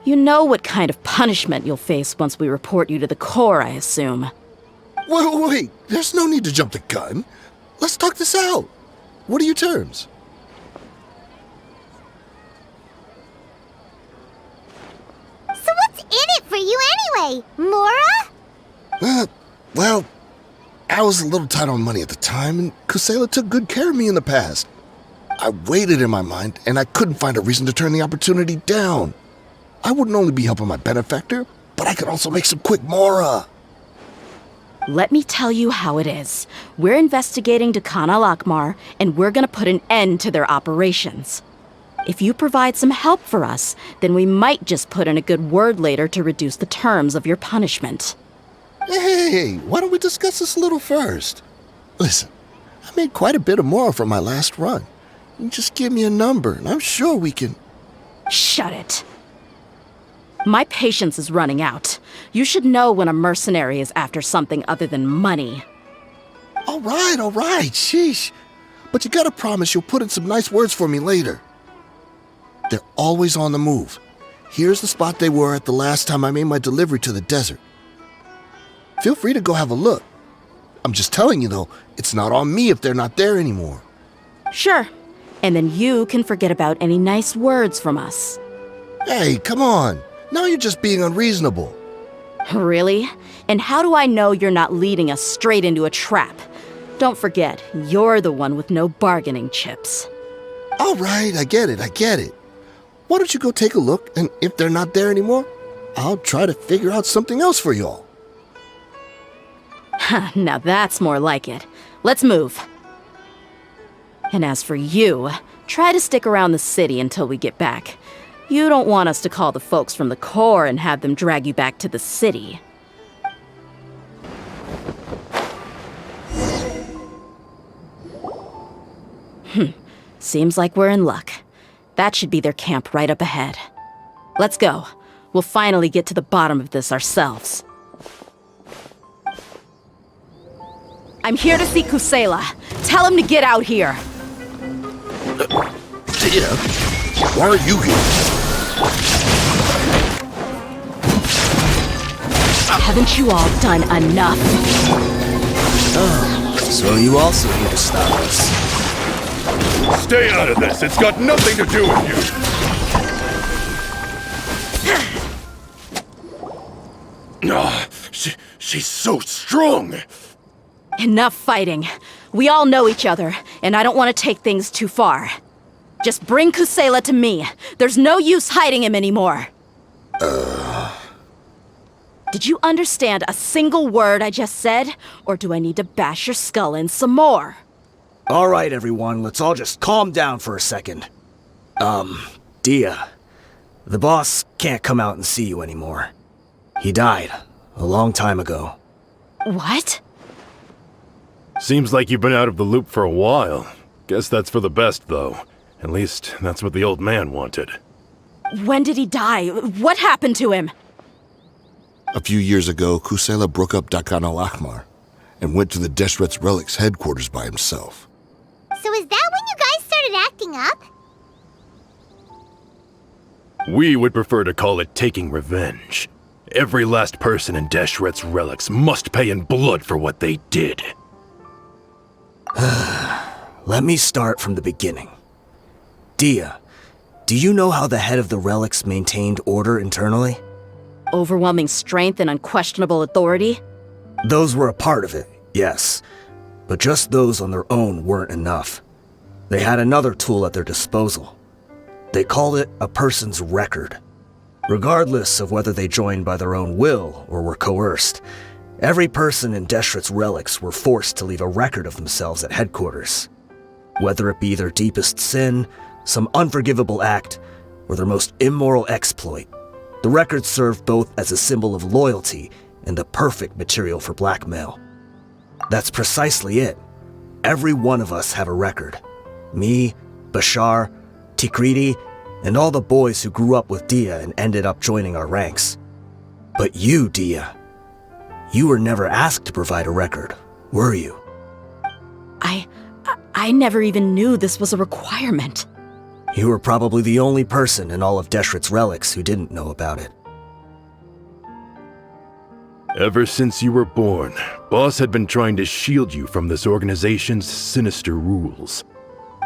You know what kind of punishment you'll face once we report you to the Corps, I assume. Wait. There's no need to jump the gun. Let's talk this out. What are your terms? So what's in it for you anyway, Mora? Well, I was a little tight on money at the time, and Kusela took good care of me in the past. I weighed it in my mind, and I couldn't find a reason to turn the opportunity down. I wouldn't only be helping my benefactor, but I could also make some quick Mora. Let me tell you how it is. We're investigating Dehya al-Akmar, and we're gonna put an end to their operations. If you provide some help for us, then we might just put in a good word later to reduce the terms of your punishment. Hey, why don't we discuss this a little first? Listen, I made quite a bit of more from my last run. You just give me a number, and I'm sure we can... Shut it. My patience is running out. You should know when a mercenary is after something other than money. All right, sheesh. But you gotta promise you'll put in some nice words for me later. They're always on the move. Here's the spot they were at the last time I made my delivery to the desert. Feel free to go have a look. I'm just telling you, though, it's not on me if they're not there anymore. Sure. And then you can forget about any nice words from us. Hey, come on. Now you're just being unreasonable. Really? And how do I know you're not leading us straight into a trap? Don't forget, you're the one with no bargaining chips. All right, I get it. Why don't you go take a look, and if they're not there anymore, I'll try to figure out something else for y'all. Now that's more like it. Let's move. And as for you, try to stick around the city until we get back. You don't want us to call the folks from the Corps and have them drag you back to the city. Seems like we're in luck. That should be their camp right up ahead. Let's go. We'll finally get to the bottom of this ourselves. I'm here to see Kusela. Tell him to get out here. Dehya, why are you here? Haven't you all done enough? Oh, so you also here to stop us? Stay out of this. It's got nothing to do with you. She's so strong. Enough fighting. We all know each other, and I don't want to take things too far. Just bring Kusela to me. There's no use hiding him anymore. Did you understand a single word I just said? Or do I need to bash your skull in some more? All right, everyone, let's all just calm down for a second. Dehya, the boss can't come out and see you anymore. He died a long time ago. What? Seems like you've been out of the loop for a while. Guess that's for the best, though. At least, that's what the old man wanted. When did he die? What happened to him? A few years ago, Kusela broke up Dehya al-Akmar and went to the Deshret's Relics headquarters by himself. So is that when you guys started acting up? We would prefer to call it taking revenge. Every last person in Deshret's Relics must pay in blood for what they did. Let me start from the beginning. Dehya, do you know how the head of the relics maintained order internally? Overwhelming strength and unquestionable authority? Those were a part of it, yes. But just those on their own weren't enough. They had another tool at their disposal. They called it a person's record. Regardless of whether they joined by their own will or were coerced, every person in Deshret's Relics were forced to leave a record of themselves at headquarters. Whether it be their deepest sin, some unforgivable act, or their most immoral exploit, the record served both as a symbol of loyalty and the perfect material for blackmail. That's precisely it. Every one of us have a record. Me, Bashar, Tikriti, and all the boys who grew up with Dehya and ended up joining our ranks. But you, Dehya, you were never asked to provide a record, were you? I never even knew this was a requirement. You were probably the only person in all of Deshret's Relics who didn't know about it. Ever since you were born, Boss had been trying to shield you from this organization's sinister rules.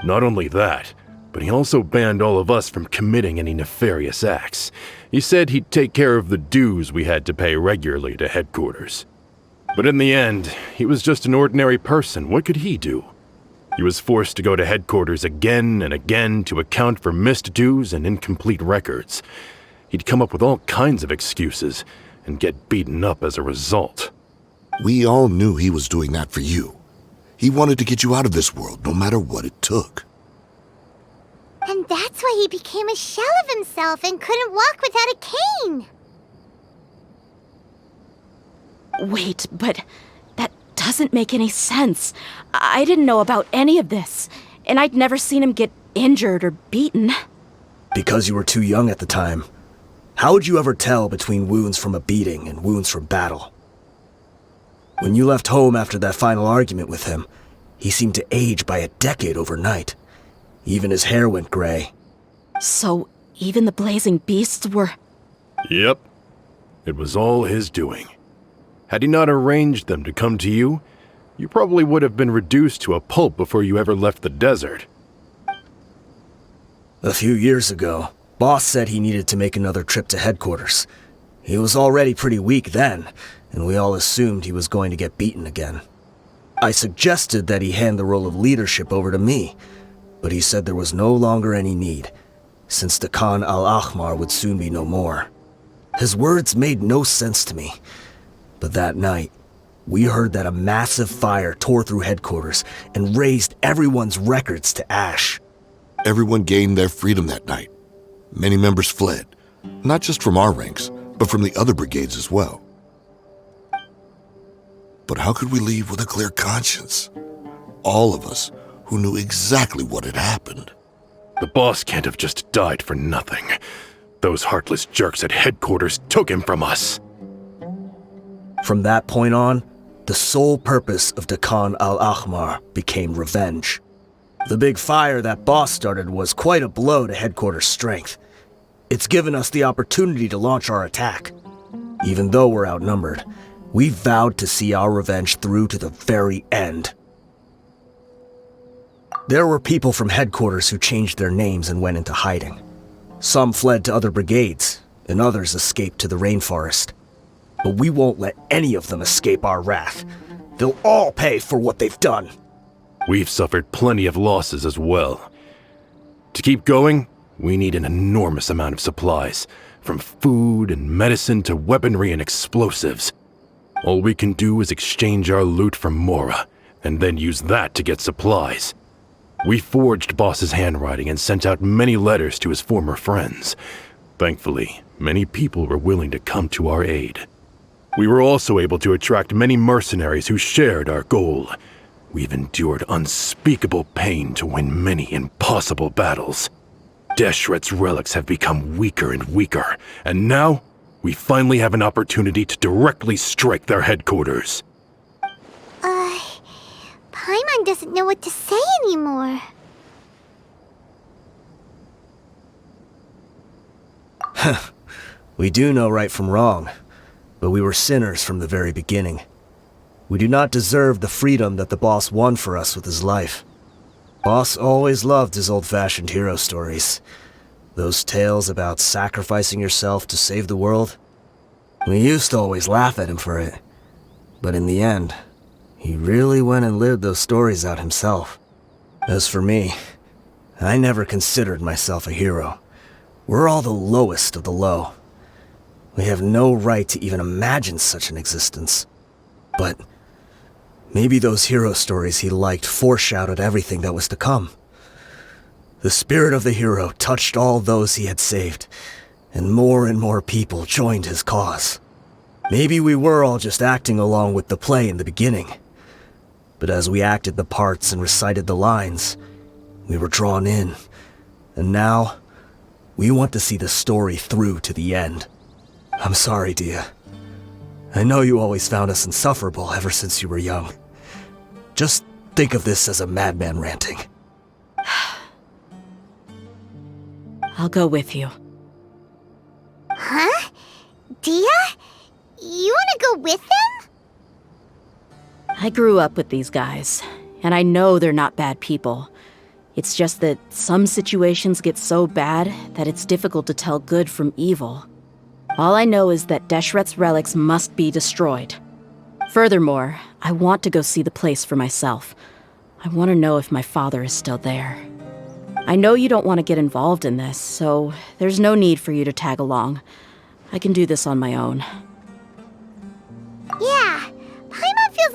Not only that, but he also banned all of us from committing any nefarious acts. He said he'd take care of the dues we had to pay regularly to headquarters. But in the end, he was just an ordinary person. What could he do? He was forced to go to headquarters again and again to account for missed dues and incomplete records. He'd come up with all kinds of excuses and get beaten up as a result. We all knew he was doing that for you. He wanted to get you out of this world, no matter what it took. And that's why he became a shell of himself and couldn't walk without a cane. Wait, but that doesn't make any sense. I didn't know about any of this, and I'd never seen him get injured or beaten. Because you were too young at the time. How would you ever tell between wounds from a beating and wounds from battle? When you left home after that final argument with him, he seemed to age by a decade overnight. Even his hair went gray. So, even the blazing beasts were... Yep. It was all his doing. Had he not arranged them to come to you, you probably would have been reduced to a pulp before you ever left the desert. A few years ago, Boss said he needed to make another trip to headquarters. He was already pretty weak then, and we all assumed he was going to get beaten again. I suggested that he hand the role of leadership over to me, but he said there was no longer any need, since the Khan al-Ahmar would soon be no more. His words made no sense to me, but that night, we heard that a massive fire tore through headquarters and razed everyone's records to ash. Everyone gained their freedom that night. Many members fled, not just from our ranks, but from the other brigades as well. But how could we leave with a clear conscience? All of us who knew exactly what had happened. The boss can't have just died for nothing. Those heartless jerks at headquarters took him from us. From that point on, the sole purpose of the Khan al-Ahmar became revenge. The big fire that Boss started was quite a blow to headquarters' strength. It's given us the opportunity to launch our attack. Even though we're outnumbered, we vowed to see our revenge through to the very end. There were people from headquarters who changed their names and went into hiding. Some fled to other brigades, and others escaped to the rainforest. But we won't let any of them escape our wrath. They'll all pay for what they've done. We've suffered plenty of losses as well. To keep going, we need an enormous amount of supplies, from food and medicine to weaponry and explosives. All we can do is exchange our loot from Mora, and then use that to get supplies. We forged Boss's handwriting and sent out many letters to his former friends. Thankfully, many people were willing to come to our aid. We were also able to attract many mercenaries who shared our goal. We've endured unspeakable pain to win many impossible battles. Deshret's relics have become weaker and weaker, and now we finally have an opportunity to directly strike their headquarters. Paimon doesn't know what to say anymore. We do know right from wrong, but we were sinners from the very beginning. We do not deserve the freedom that the boss won for us with his life. Boss always loved his old-fashioned hero stories. Those tales about sacrificing yourself to save the world. We used to always laugh at him for it. But in the end, he really went and lived those stories out himself. As for me, I never considered myself a hero. We're all the lowest of the low. We have no right to even imagine such an existence. But maybe those hero stories he liked foreshadowed everything that was to come. The spirit of the hero touched all those he had saved, and more people joined his cause. Maybe we were all just acting along with the play in the beginning. But as we acted the parts and recited the lines, we were drawn in. And now, we want to see the story through to the end. I'm sorry, Dehya. I know you always found us insufferable ever since you were young. Just think of this as a madman ranting. I'll go with you. Huh? Dehya? You want to go with them? I grew up with these guys, and I know they're not bad people. It's just that some situations get so bad that it's difficult to tell good from evil. All I know is that Deshret's relics must be destroyed. Furthermore, I want to go see the place for myself. I want to know if my father is still there. I know you don't want to get involved in this, so there's no need for you to tag along. I can do this on my own. Yeah, Paimon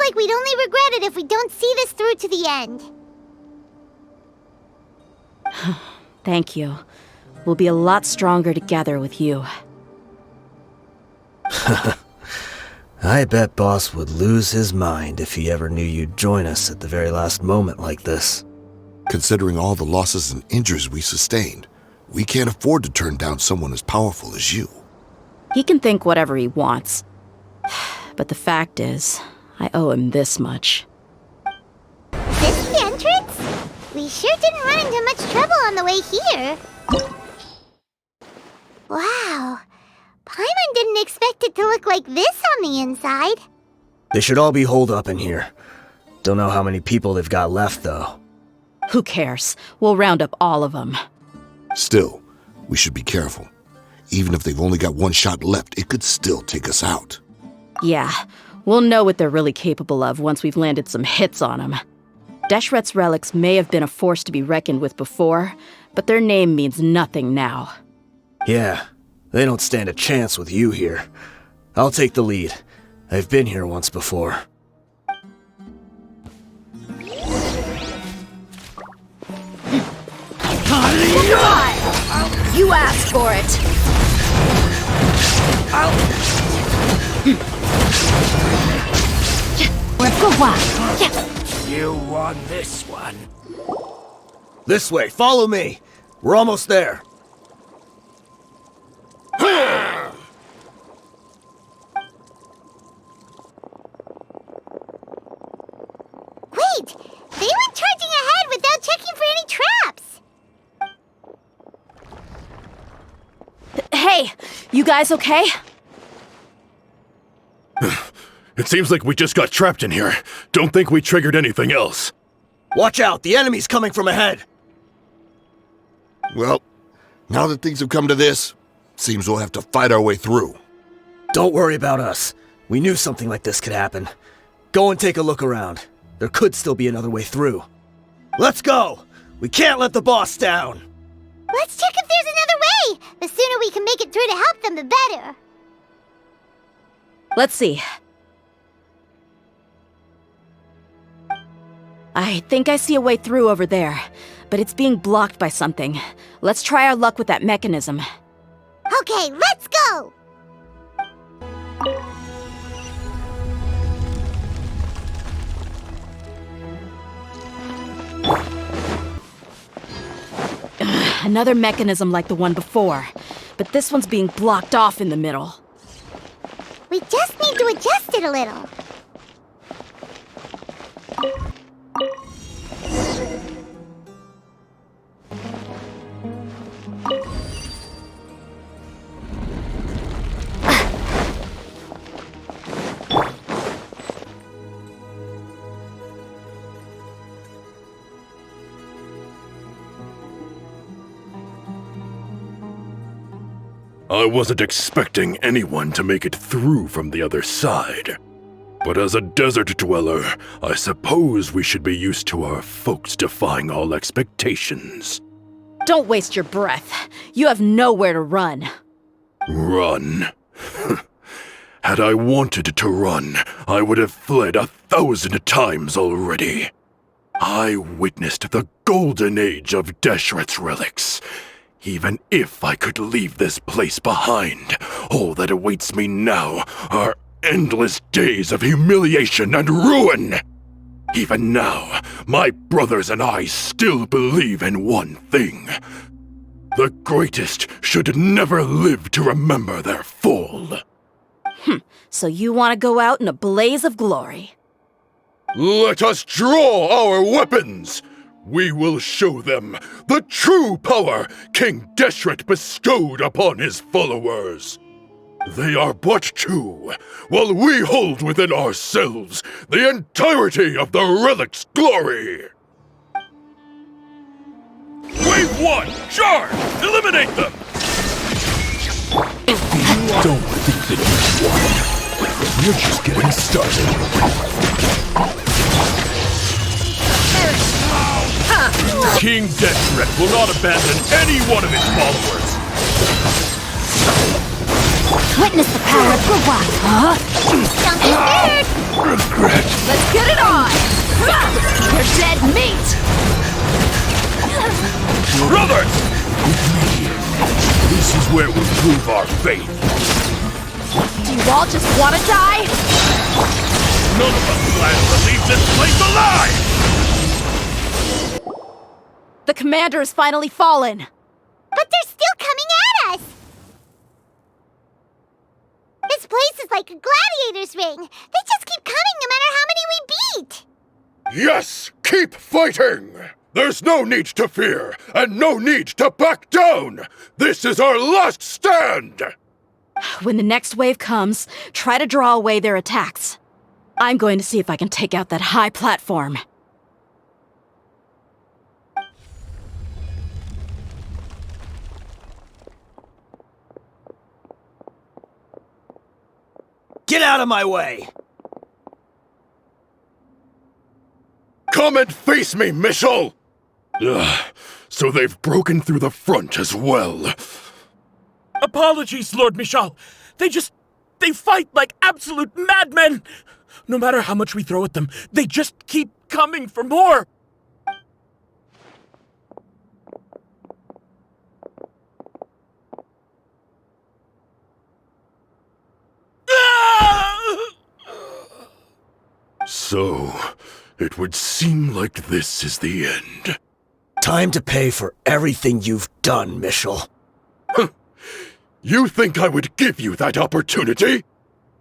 like we'd only regret it if we don't see this through to the end. Thank you. We'll be a lot stronger together with you. I bet Boss would lose his mind if he ever knew you'd join us at the very last moment like this. Considering all the losses and injuries we sustained, we can't afford to turn down someone as powerful as you. He can think whatever he wants. But the fact is, I owe him this much. This the entrance? We sure didn't run into much trouble on the way here. Wow. Paimon didn't expect it to look like this on the inside. They should all be holed up in here. Don't know how many people they've got left, though. Who cares? We'll round up all of them. Still, we should be careful. Even if they've only got one shot left, it could still take us out. Yeah, we'll know what they're really capable of once we've landed some hits on them. Deshret's relics may have been a force to be reckoned with before, but their name means nothing now. Yeah, they don't stand a chance with you here. I'll take the lead. I've been here once before. You asked for it! You won this one. This way, follow me! We're almost there. Wait! They went charging ahead without checking for any traps! Hey, you guys okay? It seems like we just got trapped in here. Don't think we triggered anything else. Watch out, the enemy's coming from ahead! Well, now that things have come to this, seems we'll have to fight our way through. Don't worry about us. We knew something like this could happen. Go and take a look around. There could still be another way through. Let's go! We can't let the boss down! Let's check if there's another way! The sooner we can make it through to help them, the better. Let's see. I think I see a way through over there, but it's being blocked by something. Let's try our luck with that mechanism. Okay, let's go! Another mechanism like the one before, but this one's being blocked off in the middle. We just need to adjust it a little. I wasn't expecting anyone to make it through from the other side. But as a desert dweller, I suppose we should be used to our folks defying all expectations. Don't waste your breath. You have nowhere to run. Run? Had I wanted to run, I would have fled 1,000 times already. I witnessed the golden age of Deshret's relics. Even if I could leave this place behind, all that awaits me now are endless days of humiliation and ruin. Even now, my brothers and I still believe in one thing. The greatest should never live to remember their fall. So you want to go out in a blaze of glory? Let us draw our weapons! We will show them the true power King Deshret bestowed upon his followers. They are but two, while we hold within ourselves the entirety of the relic's glory. Wave 1, charge! Eliminate them! Don't think that you won. You're just getting started. King Deshret will not abandon any one of his followers. Witness the power of Gurwa. Huh? Don't be scared! Regret. Let's get it on! You're dead meat! Brothers! This is where we prove our faith. Do you all just want to die? None of us plan to leave this place alive! The commander has finally fallen. But they're still coming at us! This place is like a gladiator's ring. They just keep coming no matter how many we beat! Yes! Keep fighting! There's no need to fear, and no need to back down! This is our last stand! When the next wave comes, try to draw away their attacks. I'm going to see if I can take out that high platform. Get out of my way! Come and face me, Michel! So they've broken through the front as well. Apologies, Lord Michal. They fight like absolute madmen. No matter how much we throw at them, they just keep coming for more. So, it would seem like this is the end. Time to pay for everything you've done, Michel. You think I would give you that opportunity?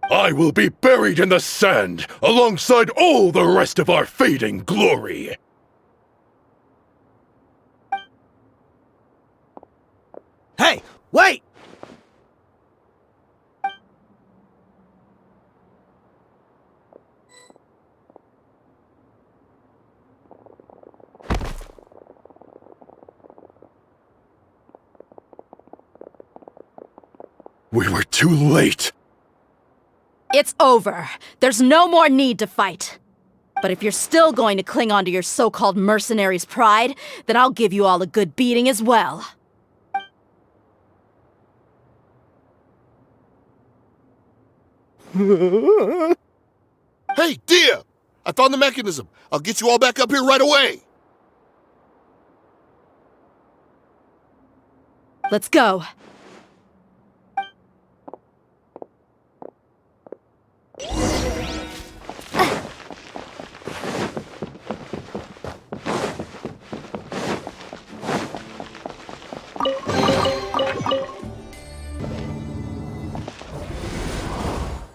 I will be buried in the sand alongside all the rest of our fading glory. Hey, wait! We were too late. It's over. There's no more need to fight. But if you're still going to cling on to your so-called mercenary's pride, then I'll give you all a good beating as well. Hey, Dehya! I found the mechanism. I'll get you all back up here right away. Let's go.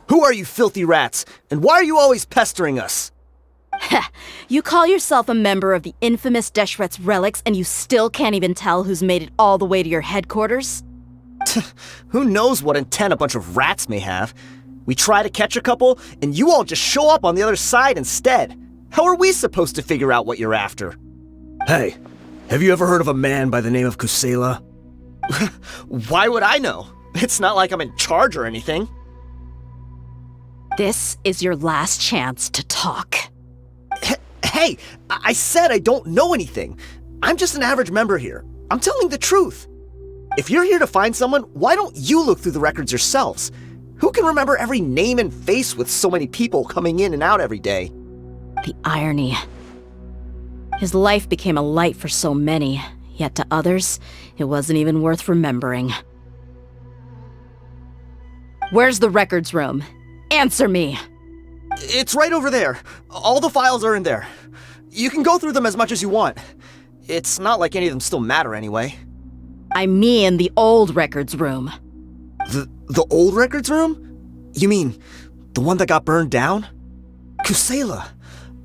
Who are you filthy rats? And why are you always pestering us? You call yourself a member of the infamous Deshret's relics and you still can't even tell who's made it all the way to your headquarters? Who knows what intent a bunch of rats may have? We try to catch a couple, and you all just show up on the other side instead. How are we supposed to figure out what you're after? Hey, have you ever heard of a man by the name of Kusela? Why would I know? It's not like I'm in charge or anything. This is your last chance to talk. Hey, I said I don't know anything. I'm just an average member here. I'm telling the truth. If you're here to find someone, why don't you look through the records yourselves? Who can remember every name and face with so many people coming in and out every day? The irony. His life became a light for so many, yet to others, it wasn't even worth remembering. Where's the records room? Answer me! It's right over there. All the files are in there. You can go through them as much as you want. It's not like any of them still matter anyway. I mean the old records room. The old records room? You mean the one that got burned down? Kusela.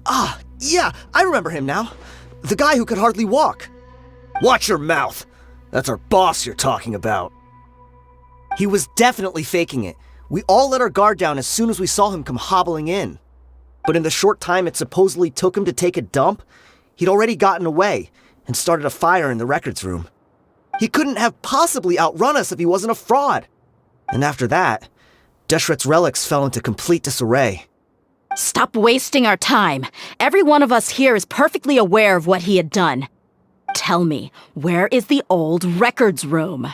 Ah, yeah, I remember him now. The guy who could hardly walk. Watch your mouth. That's our boss you're talking about. He was definitely faking it. We all let our guard down as soon as we saw him come hobbling in. But in the short time it supposedly took him to take a dump, he'd already gotten away and started a fire in the records room. He couldn't have possibly outrun us if he wasn't a fraud. And after that, Deshret's relics fell into complete disarray. Stop wasting our time. Every one of us here is perfectly aware of what he had done. Tell me, where is the old records room?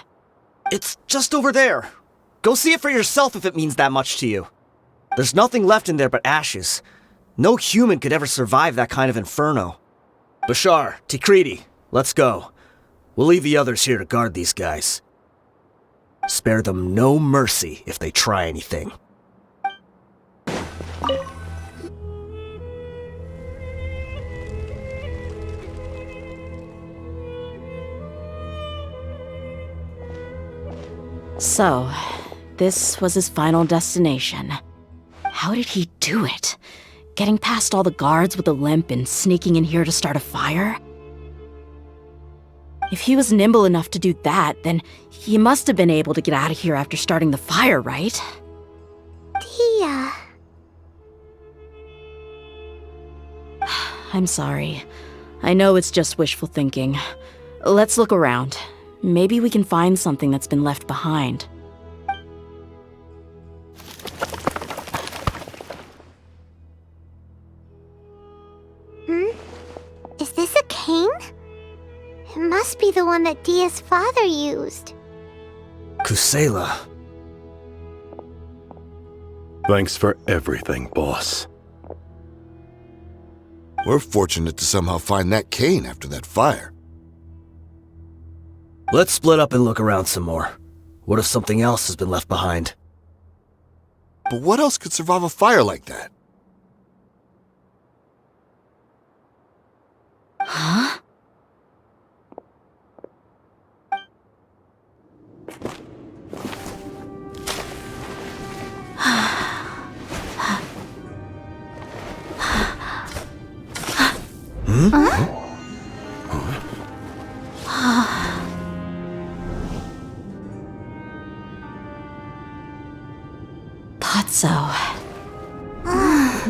It's just over there. Go see it for yourself if it means that much to you. There's nothing left in there but ashes. No human could ever survive that kind of inferno. Bashar, Tikriti, let's go. We'll leave the others here to guard these guys. Spare them no mercy if they try anything. So, this was his final destination. How did he do it? Getting past all the guards with a limp and sneaking in here to start a fire? If he was nimble enough to do that, then he must have been able to get out of here after starting the fire, right? Dehya. I'm sorry. I know it's just wishful thinking. Let's look around. Maybe we can find something that's been left behind. Is this a cane? It must be the one that Dehya's father used. Kusela. Thanks for everything, boss. We're fortunate to somehow find that cane after that fire. Let's split up and look around some more. What if something else has been left behind? But what else could survive a fire like that? Huh? Thought so.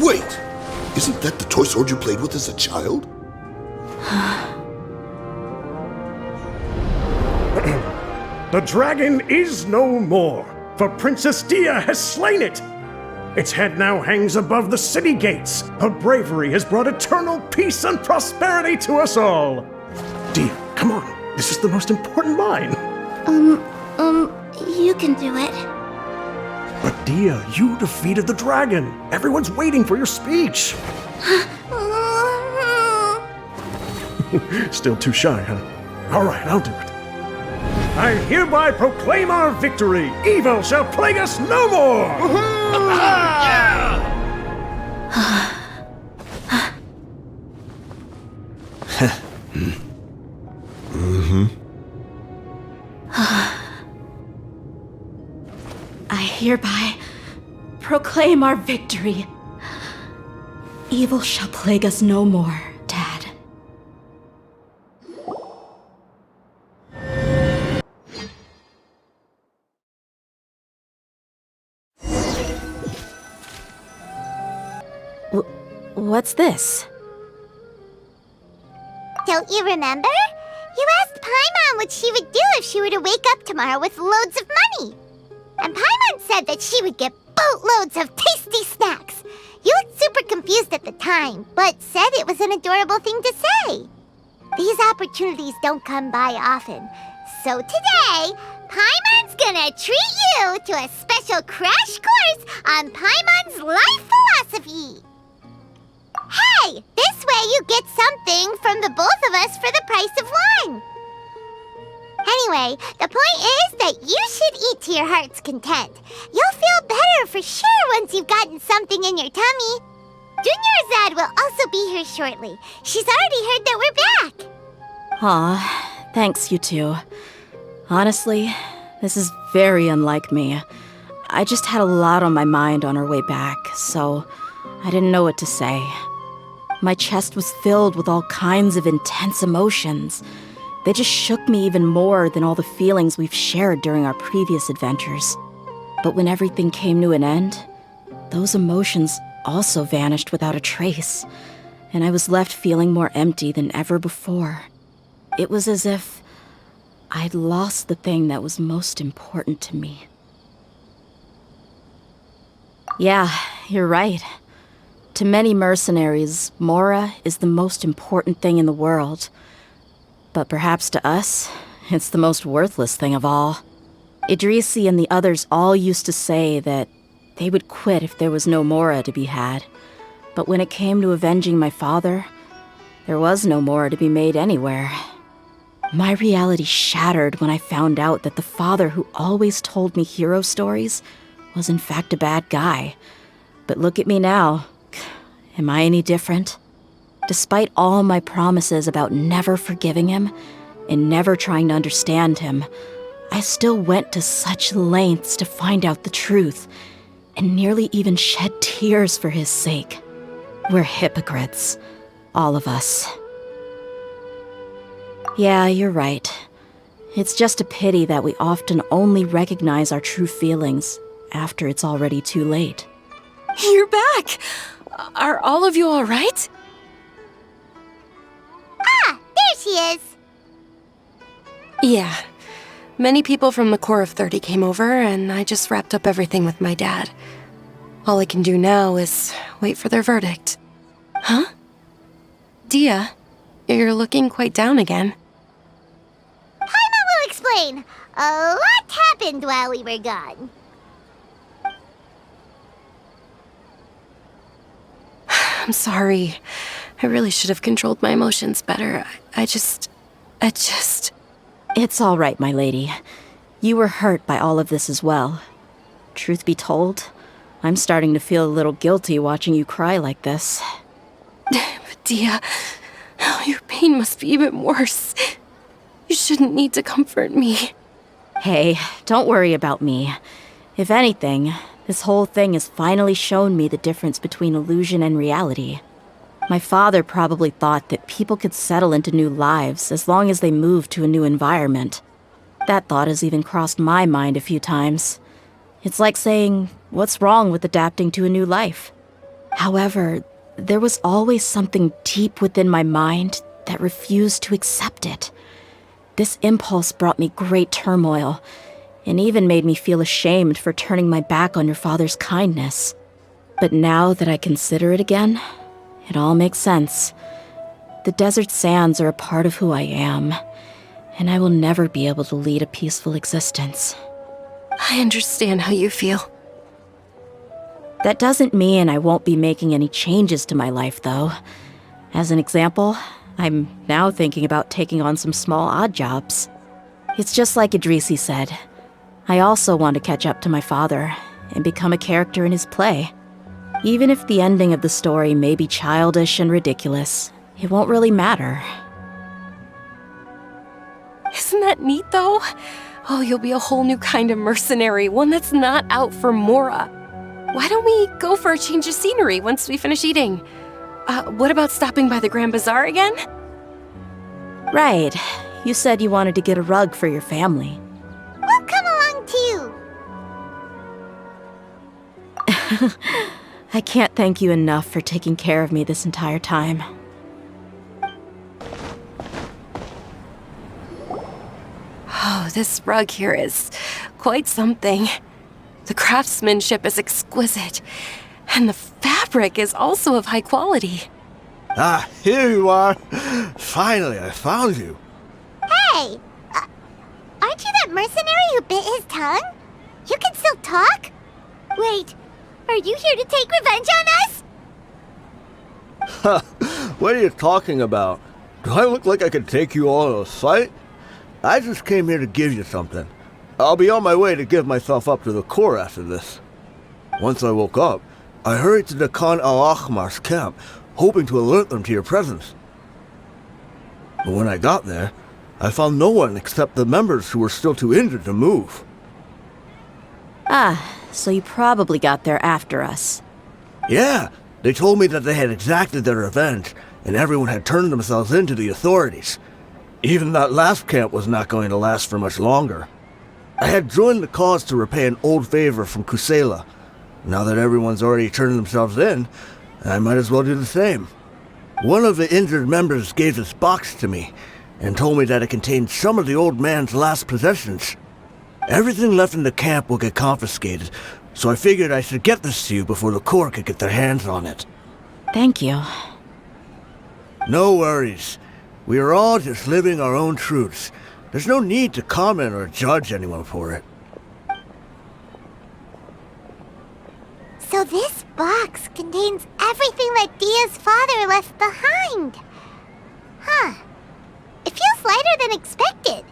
Wait! Isn't that the toy sword you played with as a child? The dragon is no more, for Princess Dehya has slain it. Its head now hangs above the city gates. Her bravery has brought eternal peace and prosperity to us all. Dehya, come on. This is the most important line. You can do it. But Dehya, you defeated the dragon. Everyone's waiting for your speech. Still too shy, huh? All right, I'll do it. I hereby proclaim our victory. Evil shall plague us no more. I hereby proclaim our victory. Evil shall plague us no more, Dad. What's this? Don't you remember? You asked Paimon what she would do if she were to wake up tomorrow with loads of money. And Paimon said that she would get boatloads of tasty snacks. You looked super confused at the time, but said it was an adorable thing to say. These opportunities don't come by often. So today, Paimon's gonna treat you to a special crash course on Paimon's life philosophy. Hey, this way you get something from the both of us for the price of one. Anyway, the point is that you should eat to your heart's content. You'll feel better for sure once you've gotten something in your tummy. Dunyarzad will also be here shortly. She's already heard that we're back. Aw, thanks, you two. Honestly, this is very unlike me. I just had a lot on my mind on our way back, so I didn't know what to say. My chest was filled with all kinds of intense emotions. They just shook me even more than all the feelings we've shared during our previous adventures. But when everything came to an end, those emotions also vanished without a trace, and I was left feeling more empty than ever before. It was as if I'd lost the thing that was most important to me. Yeah, you're right. To many mercenaries, Mora is the most important thing in the world. But perhaps to us, it's the most worthless thing of all. Idrisi and the others all used to say that they would quit if there was no Mora to be had. But when it came to avenging my father, there was no Mora to be made anywhere. My reality shattered when I found out that the father who always told me hero stories was in fact a bad guy. But look at me now. Am I any different? Despite all my promises about never forgiving him and never trying to understand him, I still went to such lengths to find out the truth and nearly even shed tears for his sake. We're hypocrites, all of us. Yeah, you're right. It's just a pity that we often only recognize our true feelings after it's already too late. You're back! Are all of you all right? Ah, there she is. Yeah. Many people from the Corps of 30 came over, and I just wrapped up everything with my dad. All I can do now is wait for their verdict. Huh? Dehya, you're looking quite down again. Paimon will explain. A lot happened while we were gone. I'm sorry. I really should have controlled my emotions better. I just... It's all right, my lady. You were hurt by all of this as well. Truth be told, I'm starting to feel a little guilty watching you cry like this. But Dehya, your pain must be even worse. You shouldn't need to comfort me. Hey, don't worry about me. If anything, this whole thing has finally shown me the difference between illusion and reality. My father probably thought that people could settle into new lives as long as they moved to a new environment. That thought has even crossed my mind a few times. It's like saying, what's wrong with adapting to a new life? However, there was always something deep within my mind that refused to accept it. This impulse brought me great turmoil, and even made me feel ashamed for turning my back on your father's kindness. But now that I consider it again, it all makes sense. The desert sands are a part of who I am, and I will never be able to lead a peaceful existence. I understand how you feel. That doesn't mean I won't be making any changes to my life, though. As an example, I'm now thinking about taking on some small odd jobs. It's just like Idrisi said. I also want to catch up to my father and become a character in his play. Even if the ending of the story may be childish and ridiculous, it won't really matter. Isn't that neat, though? Oh, you'll be a whole new kind of mercenary, one that's not out for Mora. Why don't we go for a change of scenery once we finish eating? What about stopping by the Grand Bazaar again? Right. You said you wanted to get a rug for your family. We'll come along too. I can't thank you enough for taking care of me this entire time. Oh, this rug here is quite something. The craftsmanship is exquisite, and the fabric is also of high quality. Ah, here you are. Finally, I found you. Hey! Aren't you that mercenary who bit his tongue? You can still talk? Wait, are you here to take revenge on us? What are you talking about? Do I look like I could take you all in a fight? I just came here to give you something. I'll be on my way to give myself up to the Corps after this. Once I woke up, I hurried to Dakan al-Akhmar's camp, hoping to alert them to your presence. But when I got there, I found no one except the members who were still too injured to move. Ah, so you probably got there after us. Yeah, they told me that they had exacted their revenge, and everyone had turned themselves in to the authorities. Even that last camp was not going to last for much longer. I had joined the cause to repay an old favor from Kusela. Now that everyone's already turned themselves in, I might as well do the same. One of the injured members gave this box to me, and told me that it contained some of the old man's last possessions. Everything left in the camp will get confiscated, so I figured I should get this to you before the Corps could get their hands on it. Thank you. No worries. We are all just living our own truths. There's no need to comment or judge anyone for it. So this box contains everything that Dehya's father left behind. Huh. It feels lighter than expected.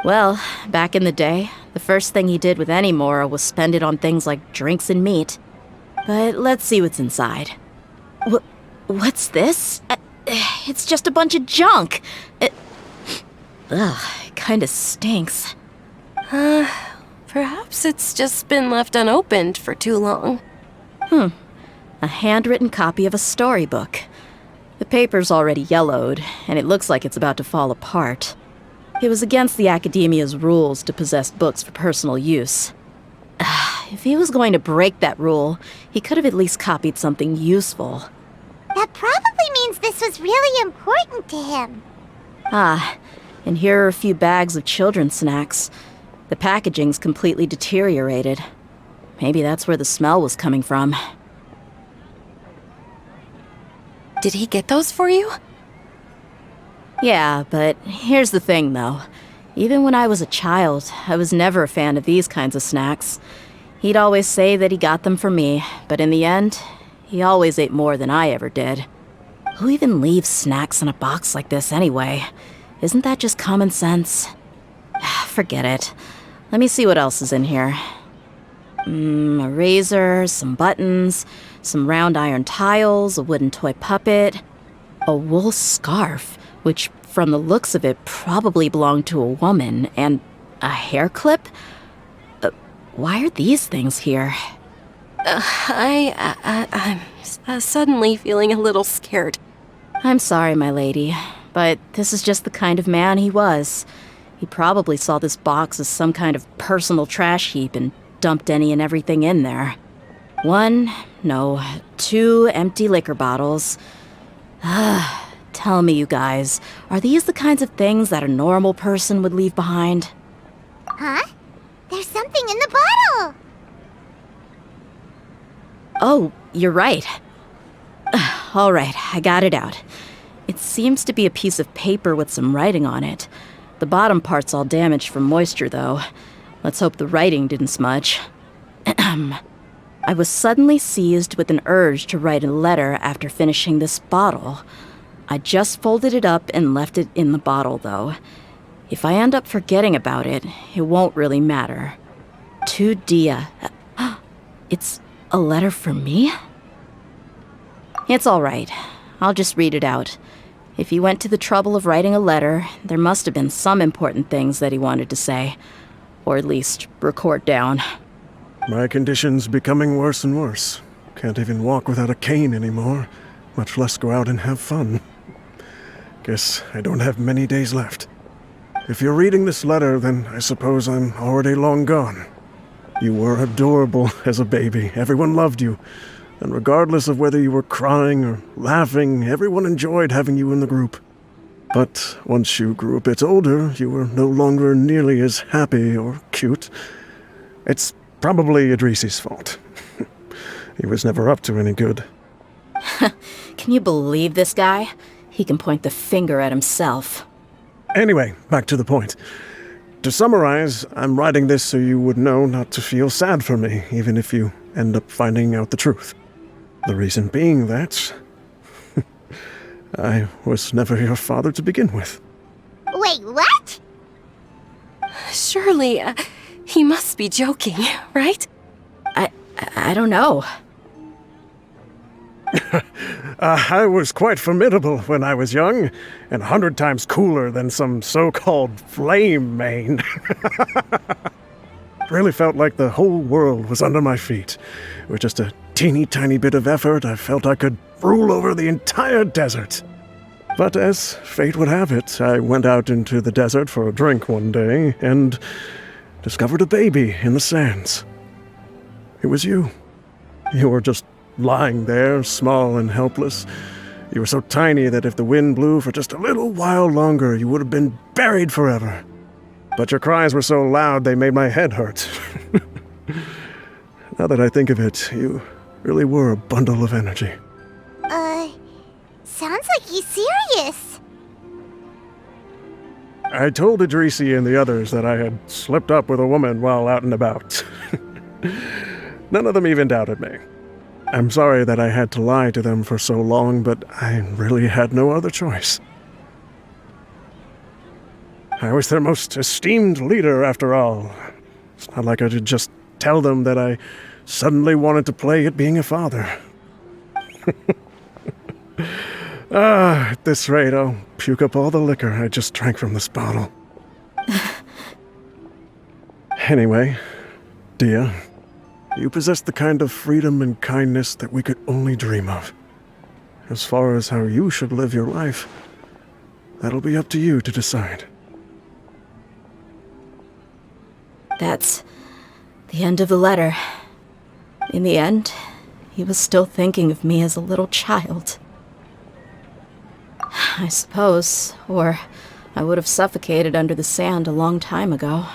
Well, back in the day, the first thing he did with any moral was spend it on things like drinks and meat. But let's see what's inside. What's this? It's just a bunch of junk. It kinda stinks. Perhaps it's just been left unopened for too long. A handwritten copy of a storybook. The paper's already yellowed, and it looks like it's about to fall apart. It was against the Academia's rules to possess books for personal use. If he was going to break that rule, he could have at least copied something useful. That probably means this was really important to him. And here are a few bags of children's snacks. The packaging's completely deteriorated. Maybe that's where the smell was coming from. Did he get those for you? Yeah, but here's the thing, though. Even when I was a child, I was never a fan of these kinds of snacks. He'd always say that he got them for me, but in the end, he always ate more than I ever did. Who even leaves snacks in a box like this anyway? Isn't that just common sense? Forget it. Let me see what else is in here. A razor, some buttons, some round iron tiles, a wooden toy puppet, a wool scarf, which from the looks of it probably belonged to a woman, and a hair clip? Why are these things here? I'm suddenly feeling a little scared. I'm sorry, my lady, but this is just the kind of man he was. He probably saw this box as some kind of personal trash heap and dumped any and everything in there. 2 empty liquor bottles. Tell me, you guys, are these the kinds of things that a normal person would leave behind? Huh? There's something in the bottle! Oh, you're right. All right, I got it out. It seems to be a piece of paper with some writing on it. The bottom part's all damaged from moisture, though. Let's hope the writing didn't smudge. I was suddenly seized with an urge to write a letter after finishing this bottle. I just folded it up and left it in the bottle, though. If I end up forgetting about it, it won't really matter. To Dehya. It's a letter for me? It's all right. I'll just read it out. If he went to the trouble of writing a letter, there must have been some important things that he wanted to say. Or at least record down. My condition's becoming worse and worse. Can't even walk without a cane anymore, much less go out and have fun. Guess I don't have many days left. If you're reading this letter, then I suppose I'm already long gone. You were adorable as a baby. Everyone loved you. And regardless of whether you were crying or laughing, everyone enjoyed having you in the group. But once you grew a bit older, you were no longer nearly as happy or cute. It's probably Idrisi's fault. He was never up to any good. Can you believe this guy? He can point the finger at himself. Anyway, back to the point. To summarize, I'm writing this so you would know not to feel sad for me, even if you end up finding out the truth. The reason being that I was never your father to begin with. Wait, what? Surely, he must be joking, right? I don't know. I was quite formidable when I was young, and 100 times cooler than some so-called flame main. It really felt like the whole world was under my feet. With just a teeny tiny bit of effort, I felt I could rule over the entire desert. But as fate would have it, I went out into the desert for a drink one day and discovered a baby in the sands. It was you. You were just lying there, small and helpless. You were so tiny that if the wind blew for just a little while longer, you would have been buried forever. But your cries were so loud they made my head hurt. Now that I think of it, you really were a bundle of energy. Sounds like he's serious. I told Idrisi and the others that I had slipped up with a woman while out and about. None of them even doubted me. I'm sorry that I had to lie to them for so long, but I really had no other choice. I was their most esteemed leader, after all. It's not like I could just tell them that I suddenly wanted to play at being a father. At this rate, I'll puke up all the liquor I just drank from this bottle. Anyway, Dehya, you possess the kind of freedom and kindness that we could only dream of. As far as how you should live your life, that'll be up to you to decide. That's the end of the letter. In the end, he was still thinking of me as a little child. I suppose, or I would have suffocated under the sand a long time ago.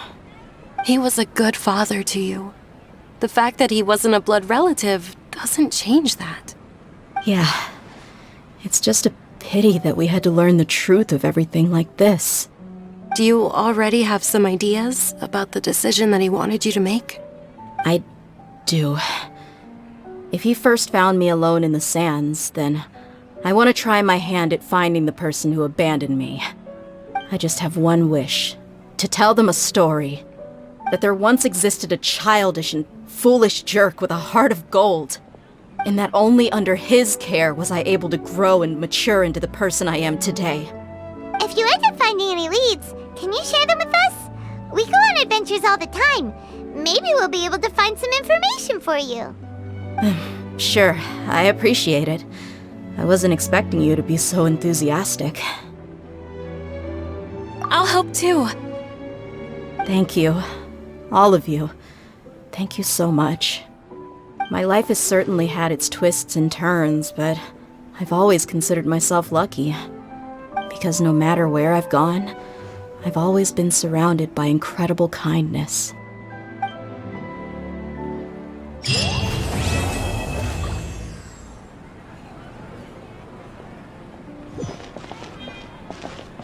He was a good father to you. The fact that he wasn't a blood relative doesn't change that. Yeah. It's just a pity that we had to learn the truth of everything like this. Do you already have some ideas about the decision that he wanted you to make? I do. If he first found me alone in the sands, then I want to try my hand at finding the person who abandoned me. I just have one wish. To tell them a story. That there once existed a childish and foolish jerk with a heart of gold. And that only under his care was I able to grow and mature into the person I am today. If you end up finding any leads, can you share them with us? We go on adventures all the time. Maybe we'll be able to find some information for you. Sure, I appreciate it. I wasn't expecting you to be so enthusiastic. I'll help too. Thank you. All of you. Thank you so much. My life has certainly had its twists and turns, but I've always considered myself lucky. Because no matter where I've gone, I've always been surrounded by incredible kindness.